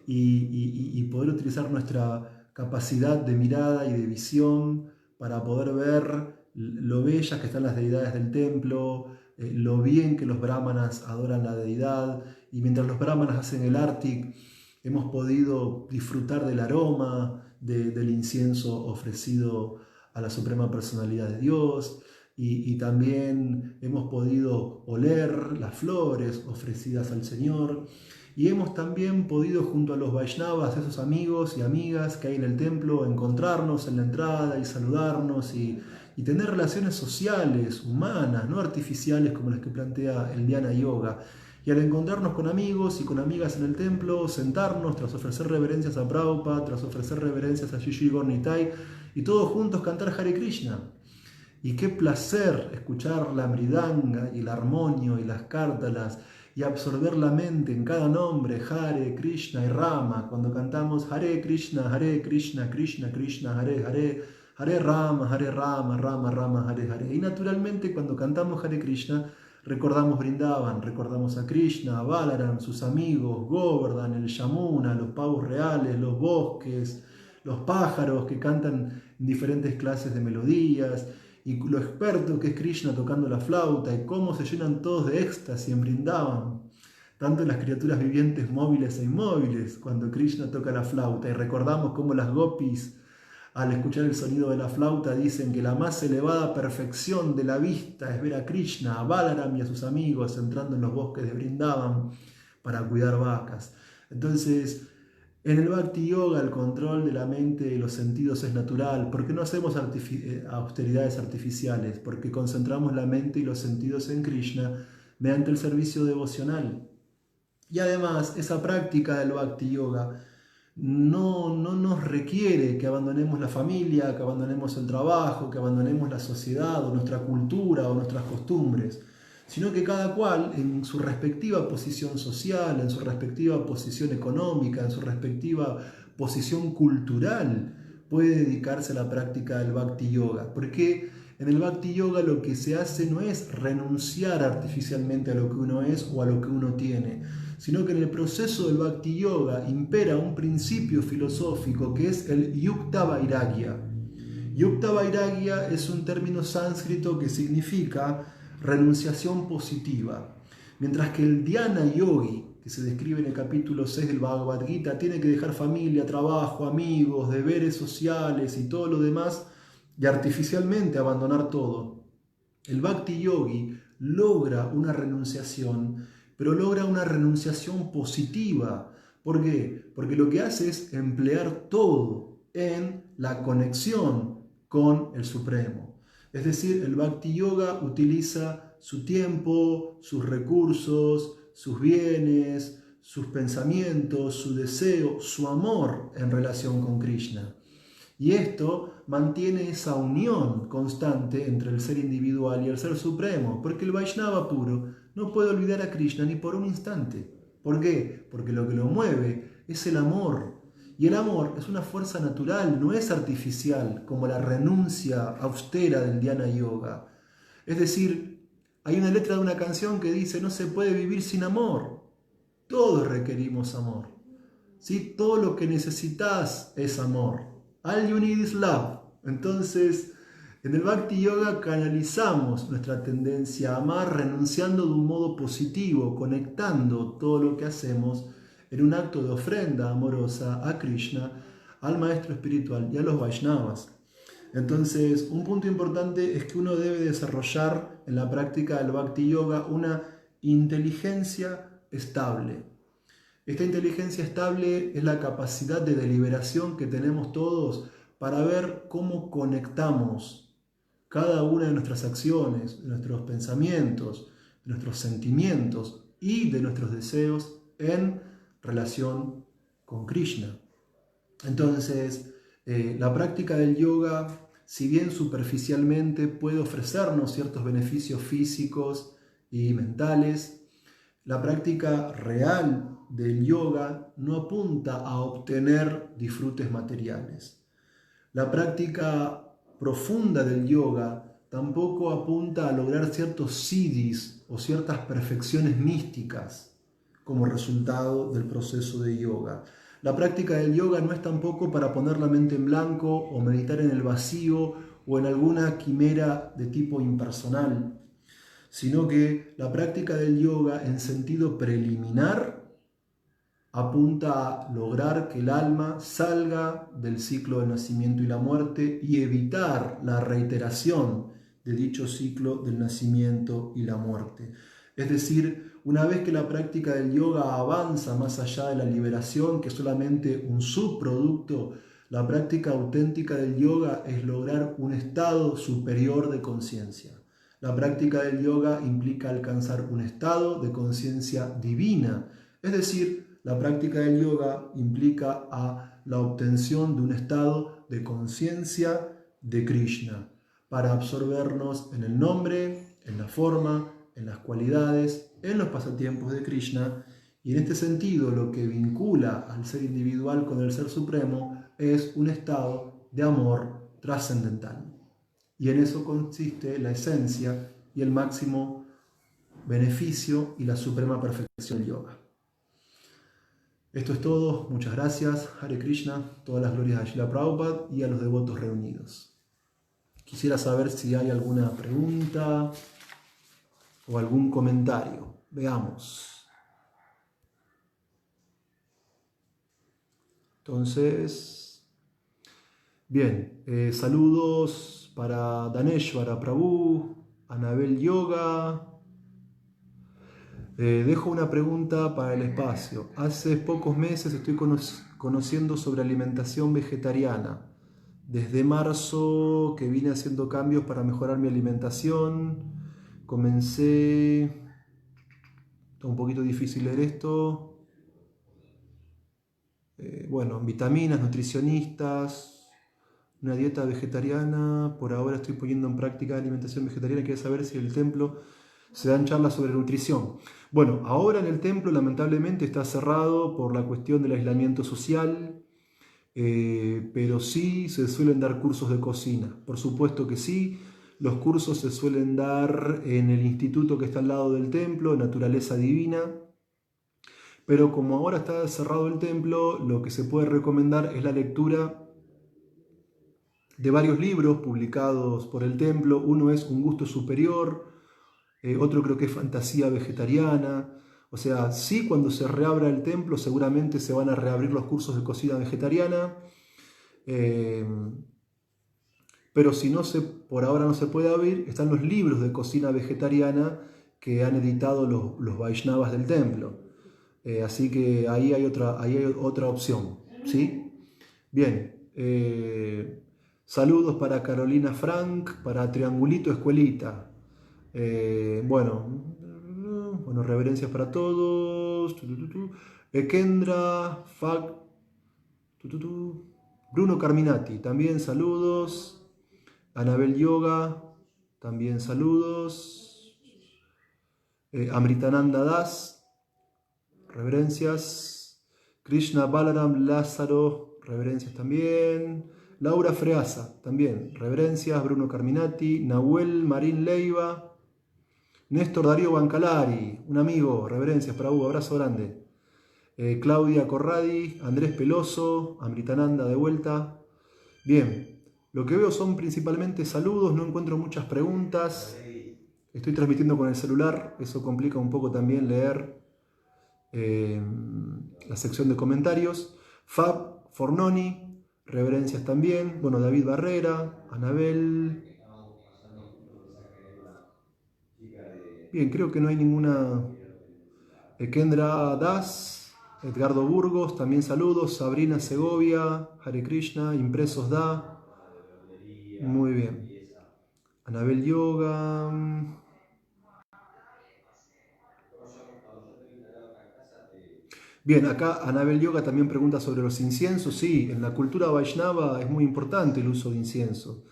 y poder utilizar nuestra capacidad de mirada y de visión para poder ver lo bellas que están las deidades del templo, lo bien que los brahmanas adoran la deidad, y mientras los brahmanas hacen el arti, hemos podido disfrutar del aroma del incienso ofrecido a la Suprema Personalidad de Dios, y también hemos podido oler las flores ofrecidas al Señor, y hemos también podido junto a los Vaishnavas, esos amigos y amigas que hay en el templo, encontrarnos en la entrada y saludarnos y tener relaciones sociales, humanas, no artificiales como las que plantea el Dhyana Yoga. Y al encontrarnos con amigos y con amigas en el templo, sentarnos tras ofrecer reverencias a Prabhupada, tras ofrecer reverencias a Shri Gornitai, y todos juntos cantar Hare Krishna. Y qué placer escuchar la mridanga y el armonio y las cártalas y absorber la mente en cada nombre, Hare Krishna y Rama, cuando cantamos Hare Krishna, Krishna Krishna, Hare Hare, Hare Rama, Rama Rama, Hare Hare. Y naturalmente cuando cantamos Hare Krishna, recordamos Vrindavan, recordamos a Krishna, a Balaram, sus amigos, Govardhan, el Yamuna, los pavos reales, los bosques, los pájaros que cantan en diferentes clases de melodías, y lo experto que es Krishna tocando la flauta, y cómo se llenan todos de éxtasis en Vrindavan, tanto las criaturas vivientes móviles e inmóviles, cuando Krishna toca la flauta, y recordamos cómo las gopis, al escuchar el sonido de la flauta, dicen que la más elevada perfección de la vista es ver a Krishna, a Balaram y a sus amigos entrando en los bosques de Vrindavan para cuidar vacas. Entonces, en el Bhakti Yoga el control de la mente y los sentidos es natural, porque no hacemos austeridades artificiales, porque concentramos la mente y los sentidos en Krishna mediante el servicio devocional. Y además, esa práctica del Bhakti Yoga no nos requiere que abandonemos la familia, que abandonemos el trabajo, que abandonemos la sociedad o nuestra cultura o nuestras costumbres, sino que cada cual en su respectiva posición social, en su respectiva posición económica, en su respectiva posición cultural, puede dedicarse a la práctica del Bhakti Yoga. Porque en el Bhakti Yoga lo que se hace no es renunciar artificialmente a lo que uno es o a lo que uno tiene, sino que en el proceso del Bhakti Yoga impera un principio filosófico que es el Yukta Vairagya. Yukta Vairagya es un término sánscrito que significa renunciación positiva, mientras que el Dhyana Yogi, que se describe en el capítulo 6 del Bhagavad Gita, tiene que dejar familia, trabajo, amigos, deberes sociales y todo lo demás, y artificialmente abandonar todo. El Bhakti Yogi logra una renunciación, pero logra una renunciación positiva. ¿Por qué? Porque lo que hace es emplear todo en la conexión con el Supremo. Es decir, el Bhakti Yoga utiliza su tiempo, sus recursos, sus bienes, sus pensamientos, su deseo, su amor en relación con Krishna. Y esto mantiene esa unión constante entre el ser individual y el ser supremo, porque el Vaishnava puro no puede olvidar a Krishna ni por un instante. ¿Por qué? Porque lo que lo mueve es el amor. Y el amor es una fuerza natural, no es artificial, como la renuncia austera del Dhyana Yoga. Es decir, hay una letra de una canción que dice: no se puede vivir sin amor. Todos requerimos amor. ¿Sí? Todo lo que necesitas es amor. All you need is love. Entonces, en el Bhakti Yoga canalizamos nuestra tendencia a amar renunciando de un modo positivo, conectando todo lo que hacemos en un acto de ofrenda amorosa a Krishna, al Maestro Espiritual y a los Vaishnavas. Entonces, un punto importante es que uno debe desarrollar en la práctica del Bhakti Yoga una inteligencia estable. Esta inteligencia estable es la capacidad de deliberación que tenemos todos para ver cómo conectamos cada una de nuestras acciones, de nuestros pensamientos, de nuestros sentimientos y de nuestros deseos en relación con Krishna. Entonces, la práctica del yoga, si bien superficialmente puede ofrecernos ciertos beneficios físicos y mentales, la práctica real del yoga no apunta a obtener disfrutes materiales. La práctica profunda del yoga tampoco apunta a lograr ciertos siddhis o ciertas perfecciones místicas como resultado del proceso de yoga. La práctica del yoga no es tampoco para poner la mente en blanco o meditar en el vacío o en alguna quimera de tipo impersonal, sino que la práctica del yoga en sentido preliminar apunta a lograr que el alma salga del ciclo del nacimiento y la muerte y evitar la reiteración de dicho ciclo del nacimiento y la muerte. Es decir, una vez que la práctica del yoga avanza más allá de la liberación, que es solamente un subproducto, la práctica auténtica del yoga es lograr un estado superior de conciencia. La práctica del yoga implica alcanzar un estado de conciencia divina, es decir, la práctica del yoga implica a la obtención de un estado de conciencia de Krishna, para absorbernos en el nombre, en la forma, en las cualidades, en los pasatiempos de Krishna. Y en este sentido, lo que vincula al ser individual con el ser supremo es un estado de amor trascendental. Y en eso consiste la esencia y el máximo beneficio y la suprema perfección del yoga. Esto es todo, muchas gracias, Hare Krishna, todas las glorias a Srila Prabhupada y a los devotos reunidos. Quisiera saber si hay alguna pregunta o algún comentario. Veamos. Entonces, bien, saludos para Daneshwara Prabhu, Anabel Yoga. Dejo una pregunta para el espacio. Hace pocos meses estoy conociendo sobre alimentación vegetariana. Desde marzo que vine haciendo cambios para mejorar mi alimentación. Comencé... Está un poquito difícil leer esto. Bueno, vitaminas, nutricionistas, una dieta vegetariana. Por ahora estoy poniendo en práctica alimentación vegetariana. Quiero saber si el templo se dan charlas sobre nutrición. Bueno, ahora en el templo lamentablemente está cerrado por la cuestión del aislamiento social, pero sí se suelen dar cursos de cocina. Por supuesto que sí, los cursos se suelen dar en el instituto que está al lado del templo, Naturaleza Divina, pero como ahora está cerrado el templo, lo que se puede recomendar es la lectura de varios libros publicados por el templo. Uno es Un gusto superior, otro creo que es Fantasía vegetariana. O sea, sí, cuando se reabra el templo seguramente se van a reabrir los cursos de cocina vegetariana, pero si no por ahora no se puede abrir, están los libros de cocina vegetariana que han editado los Vaishnavas del templo. Así que ahí hay otra opción, ¿sí? Bien, saludos para Carolina Frank, para Triangulito Escuelita. Bueno, reverencias para todos. saludos. Ekendra, Fag, Bruno Carminati, también saludos. Anabel Yoga, también saludos. Amritananda Das, reverencias. Krishna Balaram Lázaro, reverencias también. Laura Freasa, también reverencias. Bruno Carminati. Nahuel Marín Leiva. Néstor Darío Bancalari, un amigo, reverencias para Hugo, abrazo grande. Claudia Corradi, Andrés Peloso, Amritananda de vuelta. Bien, lo que veo son principalmente saludos, no encuentro muchas preguntas. Estoy transmitiendo con el celular, eso complica un poco también leer la sección de comentarios. Fab Fornoni, reverencias también. Bueno, David Barrera, Anabel. Bien, creo que no hay ninguna. Kendra Das, Edgardo Burgos, también saludos. Sabrina Segovia, Hare Krishna, Impresos Da. Muy bien. Anabel Yoga. Bien, acá Anabel Yoga también pregunta sobre los inciensos. Sí, en la cultura Vaishnava es muy importante el uso de incienso.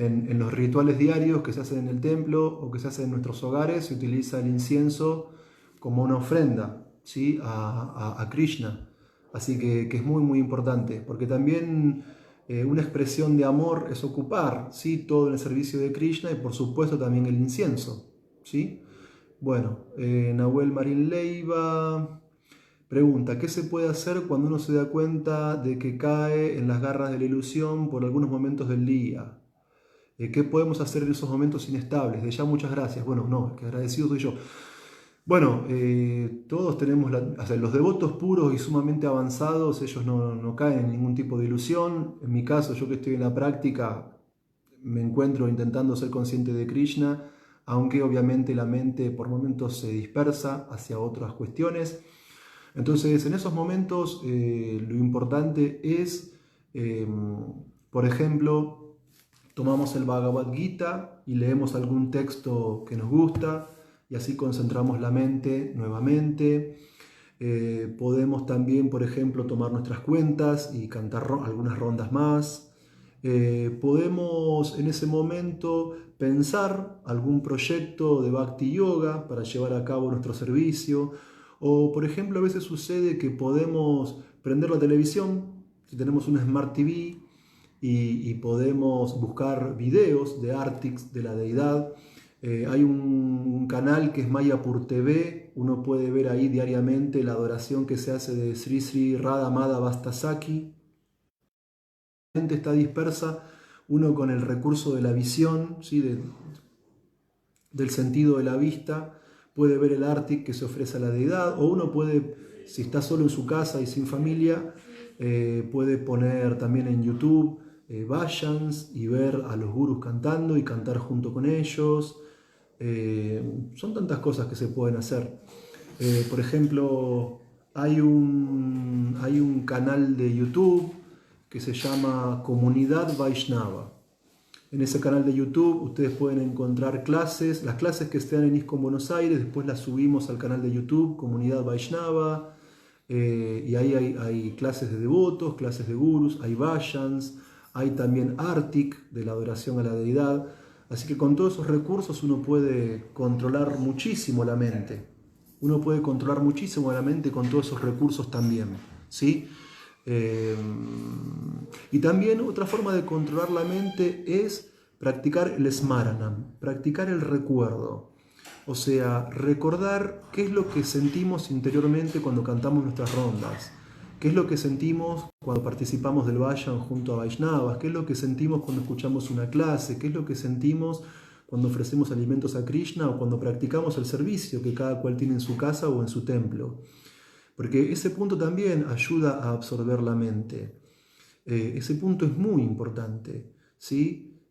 En los rituales diarios que se hacen en el templo o que se hacen en nuestros hogares se utiliza el incienso como una ofrenda, ¿sí? a Krishna. Así que es muy muy importante, porque también una expresión de amor es ocupar, ¿sí? todo en el servicio de Krishna y por supuesto también el incienso. ¿Sí? Bueno, Nahuel Marín Leiva pregunta, ¿qué se puede hacer cuando uno se da cuenta de que cae en las garras de la ilusión por algunos momentos del día? ¿Qué podemos hacer en esos momentos inestables? De ya muchas gracias. Bueno, no, que agradecido soy yo. Bueno, todos tenemos, los devotos puros y sumamente avanzados, ellos no caen en ningún tipo de ilusión. En mi caso, yo que estoy en la práctica, me encuentro intentando ser consciente de Krishna, aunque obviamente la mente por momentos se dispersa hacia otras cuestiones. Entonces, en esos momentos, lo importante es, por ejemplo, tomamos el Bhagavad Gita y leemos algún texto que nos gusta y así concentramos la mente nuevamente. Podemos también, por ejemplo, tomar nuestras cuentas y cantar algunas rondas más. Podemos en ese momento pensar algún proyecto de Bhakti Yoga para llevar a cabo nuestro servicio. O, por ejemplo, a veces sucede que podemos prender la televisión, si tenemos una Smart TV, y podemos buscar videos de Artics, de la deidad. Hay un canal que es Mayapur TV, uno puede ver ahí diariamente la adoración que se hace de Sri Sri Radha Madhava Vastasaki. La gente está dispersa, uno con el recurso de la visión, ¿sí? Del sentido de la vista, puede ver el Artic que se ofrece a la deidad, o uno puede, si está solo en su casa y sin familia, puede poner también en YouTube Vayans y ver a los gurús cantando y cantar junto con ellos. Son tantas cosas que se pueden hacer. Por ejemplo, hay un canal de YouTube que se llama Comunidad Vaishnava. En ese canal de YouTube ustedes pueden encontrar clases, las clases que estén en ISKCON Buenos Aires, después las subimos al canal de YouTube, Comunidad Vaishnava, y ahí hay clases de devotos, clases de gurús, hay vayans, hay también Artik de la adoración a la deidad. Así que con todos esos recursos uno puede controlar muchísimo la mente. Uno puede controlar muchísimo la mente con todos esos recursos también, ¿sí? Y también otra forma de controlar la mente es practicar el smaranam, practicar el recuerdo. O sea, recordar qué es lo que sentimos interiormente cuando cantamos nuestras rondas, qué es lo que sentimos cuando participamos del Vayan junto a Vaishnavas, qué es lo que sentimos cuando escuchamos una clase, qué es lo que sentimos cuando ofrecemos alimentos a Krishna o cuando practicamos el servicio que cada cual tiene en su casa o en su templo. Porque ese punto también ayuda a absorber la mente. Ese punto es muy importante, ¿sí?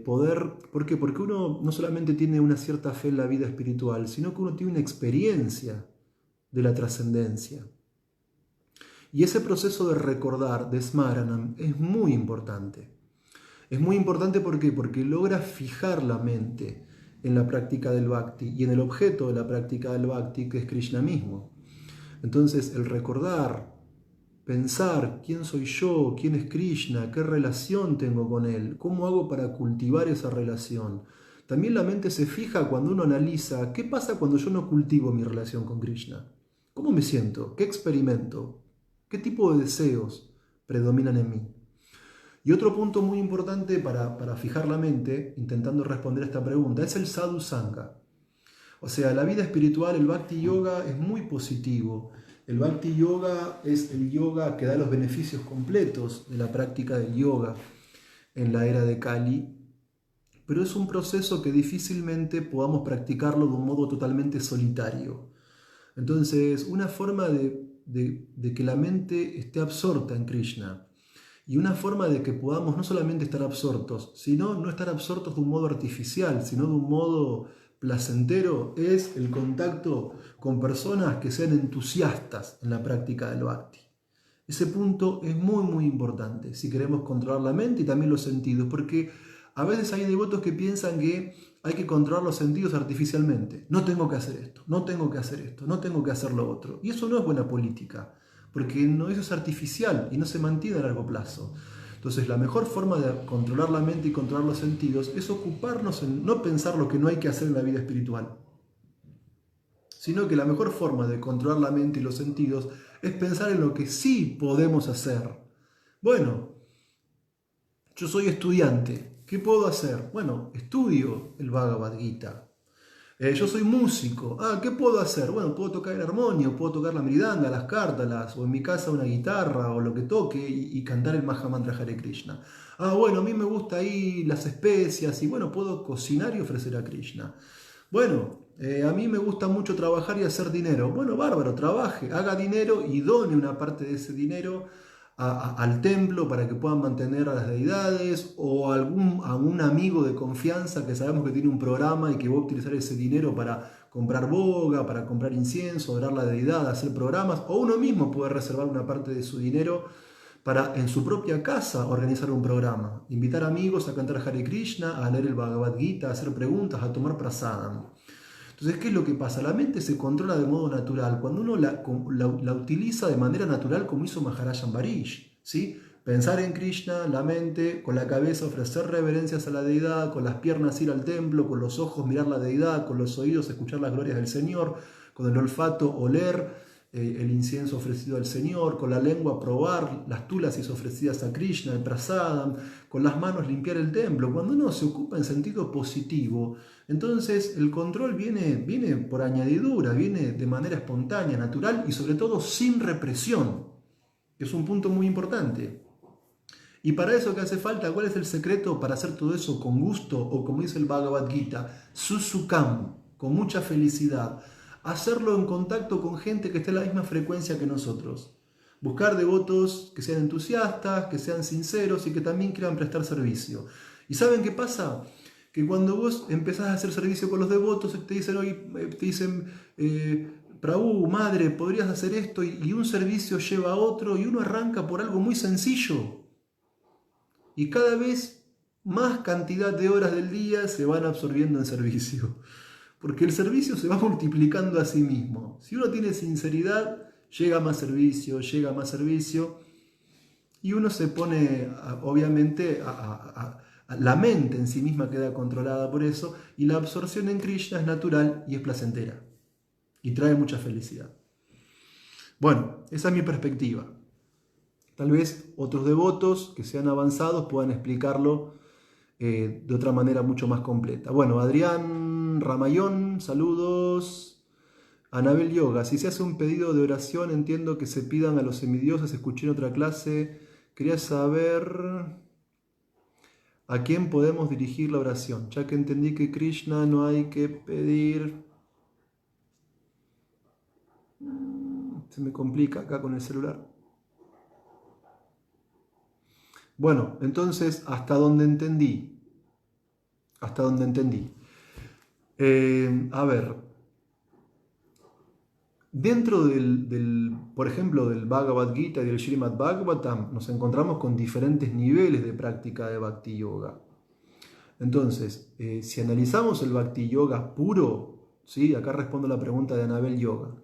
¿Por qué? Porque uno no solamente tiene una cierta fe en la vida espiritual, sino que uno tiene una experiencia de la trascendencia. Y ese proceso de recordar, de Smaranam, es muy importante. Es muy importante porque logra fijar la mente en la práctica del Bhakti y en el objeto de la práctica del Bhakti, que es Krishna mismo. Entonces, el recordar, pensar quién soy yo, quién es Krishna, qué relación tengo con él, cómo hago para cultivar esa relación. También la mente se fija cuando uno analiza qué pasa cuando yo no cultivo mi relación con Krishna. ¿Cómo me siento? ¿Qué experimento? ¿Qué tipo de deseos predominan en mí? Y otro punto muy importante para fijar la mente, intentando responder esta pregunta, es el sadhu sangha. O sea, la vida espiritual, el bhakti yoga es muy positivo. El bhakti yoga es el yoga que da los beneficios completos de la práctica del yoga en la era de Kali, pero es un proceso que difícilmente podamos practicarlo de un modo totalmente solitario. Entonces, una forma de que la mente esté absorta en Krishna y una forma de que podamos no solamente estar absortos, sino no estar absortos de un modo artificial, sino de un modo placentero, es el contacto con personas que sean entusiastas en la práctica del bhakti. Ese punto es muy, muy importante si queremos controlar la mente y también los sentidos, porque a veces hay devotos que piensan que hay que controlar los sentidos artificialmente. No tengo que hacer esto, no tengo que hacer esto, no tengo que hacer lo otro. Y eso no es buena política, porque eso es artificial y no se mantiene a largo plazo. Entonces, la mejor forma de controlar la mente y controlar los sentidos es ocuparnos en no pensar lo que no hay que hacer en la vida espiritual, sino que la mejor forma de controlar la mente y los sentidos es pensar en lo que sí podemos hacer. Bueno, yo soy estudiante, ¿qué puedo hacer? Bueno, estudio el Bhagavad Gita. Yo soy músico, ¿qué puedo hacer? Bueno, puedo tocar el armonio, puedo tocar la mridanga, las cártalas, o en mi casa una guitarra, o lo que toque, y cantar el Mahamantra Hare Krishna. Bueno, a mí me gusta ahí las especias, y bueno, puedo cocinar y ofrecer a Krishna. Bueno, a mí me gusta mucho trabajar y hacer dinero. Bueno, bárbaro, trabaje, haga dinero y done una parte de ese dinero al templo para que puedan mantener a las deidades, o a un amigo de confianza que sabemos que tiene un programa y que va a utilizar ese dinero para comprar boga, para comprar incienso, orar a la deidad, hacer programas, o uno mismo puede reservar una parte de su dinero para en su propia casa organizar un programa, invitar amigos a cantar Hare Krishna, a leer el Bhagavad Gita, a hacer preguntas, a tomar prasadam. Entonces, ¿qué es lo que pasa? La mente se controla de modo natural cuando uno la utiliza de manera natural, como hizo Maharaj Ambarish, ¿sí? Pensar en Krishna, la mente, con la cabeza ofrecer reverencias a la deidad, con las piernas ir al templo, con los ojos mirar la deidad, con los oídos escuchar las glorias del Señor, con el olfato oler el incienso ofrecido al Señor, con la lengua probar las tulasis ofrecidas a Krishna, el prasadam, con las manos limpiar el templo. Cuando uno se ocupa en sentido positivo, entonces el control viene por añadidura, viene de manera espontánea, natural y sobre todo sin represión, que es un punto muy importante. Y para eso, ¿qué hace falta? ¿Cuál es el secreto para hacer todo eso con gusto? O como dice el Bhagavad Gita, susukam, con mucha felicidad. Hacerlo en contacto con gente que esté en la misma frecuencia que nosotros. Buscar devotos que sean entusiastas, que sean sinceros y que también quieran prestar servicio. ¿Y saben qué pasa? Que cuando vos empezás a hacer servicio con los devotos, te dicen, Prabhu, madre, podrías hacer esto, y un servicio lleva a otro, y uno arranca por algo muy sencillo. Y cada vez más cantidad de horas del día se van absorbiendo en servicio. Porque el servicio se va multiplicando a sí mismo. Si uno tiene sinceridad, llega más servicio, y uno se pone, obviamente, la mente en sí misma queda controlada por eso, y la absorción en Krishna es natural y es placentera. Y trae mucha felicidad. Bueno, esa es mi perspectiva. Tal vez otros devotos que sean avanzados puedan explicarlo de otra manera mucho más completa. Bueno, Adrián Ramayón, saludos. Anabel Yoga, si se hace un pedido de oración, entiendo que se pidan a los semidioses. Escuché en otra clase. Quería saber a quién podemos dirigir la oración, ya que entendí que Krishna no hay que pedir. Se me complica acá con el celular. Bueno, entonces, hasta donde entendí. A ver, dentro por ejemplo, del Bhagavad Gita y del Srimad Bhagavatam, nos encontramos con diferentes niveles de práctica de Bhakti Yoga. Entonces, si analizamos el Bhakti Yoga puro, ¿sí? Acá respondo la pregunta de Anabel Yoga.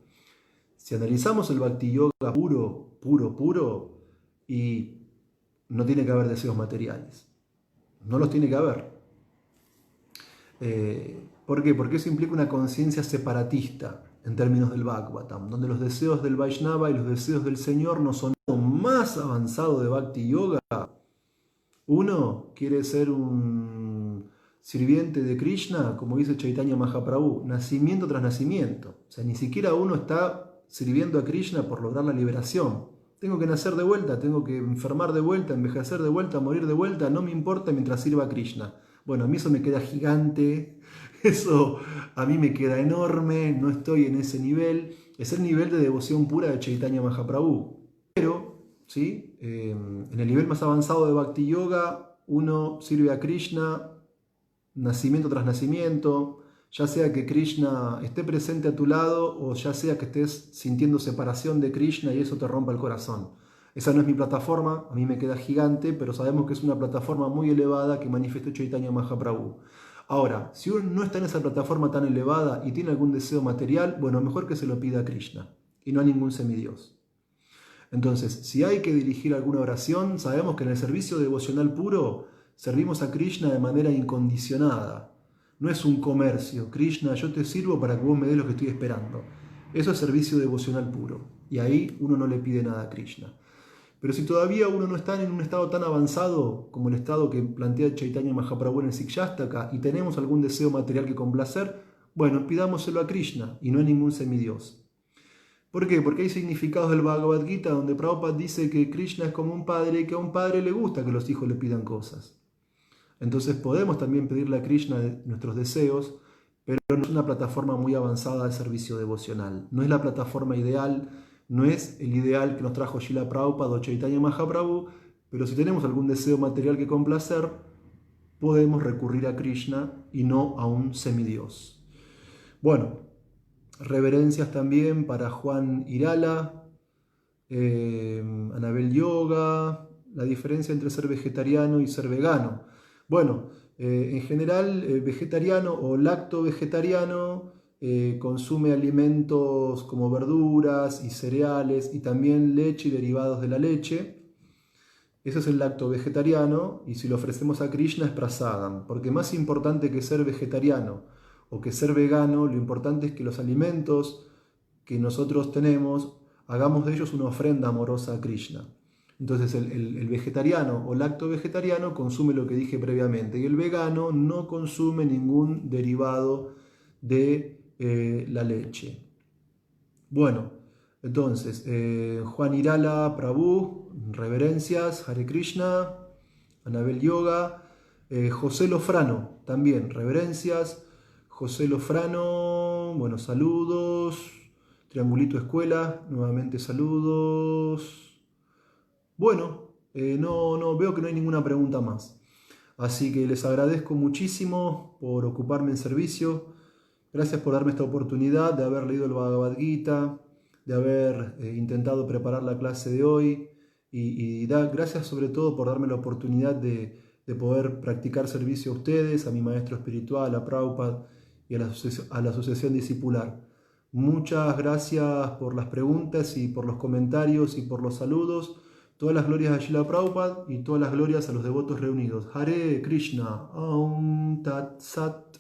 Si analizamos el Bhakti Yoga puro, y no tiene que haber deseos materiales. No los tiene que haber. ¿Por qué? Porque eso implica una conciencia separatista en términos del Bhagavatam, donde los deseos del Vaishnava y los deseos del Señor no son lo más avanzado de Bhakti Yoga. Uno quiere ser un sirviente de Krishna, como dice Chaitanya Mahaprabhu, nacimiento tras nacimiento. O sea, ni siquiera uno está sirviendo a Krishna por lograr la liberación. Tengo que nacer de vuelta, tengo que enfermar de vuelta, envejecer de vuelta, morir de vuelta, no me importa mientras sirva a Krishna. Bueno, a mí eso me queda gigante, eso a mí me queda enorme, no estoy en ese nivel. Es el nivel de devoción pura de Chaitanya Mahaprabhu. Pero, ¿sí? En el nivel más avanzado de Bhakti Yoga, uno sirve a Krishna nacimiento tras nacimiento, ya sea que Krishna esté presente a tu lado o ya sea que estés sintiendo separación de Krishna y eso te rompa el corazón. Esa no es mi plataforma, a mí me queda gigante, pero sabemos que es una plataforma muy elevada que manifestó Chaitanya Mahaprabhu. Ahora, si uno no está en esa plataforma tan elevada y tiene algún deseo material, bueno, mejor que se lo pida a Krishna y no a ningún semidios. Entonces, si hay que dirigir alguna oración, sabemos que en el servicio devocional puro servimos a Krishna de manera incondicionada. No es un comercio. Krishna, yo te sirvo para que vos me des lo que estoy esperando. Eso es servicio devocional puro. Y ahí uno no le pide nada a Krishna. Pero si todavía uno no está en un estado tan avanzado como el estado que plantea Chaitanya Mahaprabhu en el Sikshastaka y tenemos algún deseo material que complacer, bueno, pidámoselo a Krishna y no a ningún semidios. ¿Por qué? Porque hay significados del Bhagavad Gita donde Prabhupada dice que Krishna es como un padre y que a un padre le gusta que los hijos le pidan cosas. Entonces podemos también pedirle a Krishna nuestros deseos, pero no es una plataforma muy avanzada de servicio devocional. No es la plataforma ideal, no es el ideal que nos trajo Srila Prabhupada o Chaitanya Mahaprabhu, pero si tenemos algún deseo material que complacer, podemos recurrir a Krishna y no a un semidios. Bueno, reverencias también para Juan Irala, Anabel Yoga, la diferencia entre ser vegetariano y ser vegano. Bueno, en general, vegetariano o lacto-vegetariano consume alimentos como verduras y cereales y también leche y derivados de la leche. Eso es el lacto-vegetariano y si lo ofrecemos a Krishna es prasadam, porque más importante que ser vegetariano o que ser vegano, lo importante es que los alimentos que nosotros tenemos, hagamos de ellos una ofrenda amorosa a Krishna. Entonces el vegetariano o lacto-vegetariano consume lo que dije previamente y el vegano no consume ningún derivado de la leche. Bueno, entonces Juan Irala Prabhu, reverencias, Hare Krishna, Anabel Yoga, José Lofrano, también reverencias, José Lofrano, bueno, saludos, Triangulito Escuela, nuevamente saludos. Bueno, no veo que no hay ninguna pregunta más. Así que les agradezco muchísimo por ocuparme en servicio. Gracias por darme esta oportunidad de haber leído el Bhagavad Gita, de haber intentado preparar la clase de hoy gracias sobre todo por darme la oportunidad de poder practicar servicio a ustedes, a mi maestro espiritual, a Prabhupada y a la asociación discipular. Muchas gracias por las preguntas y por los comentarios y por los saludos. Todas las glorias a Srila Prabhupada y todas las glorias a los devotos reunidos. Hare Krishna. Aum Tat Sat.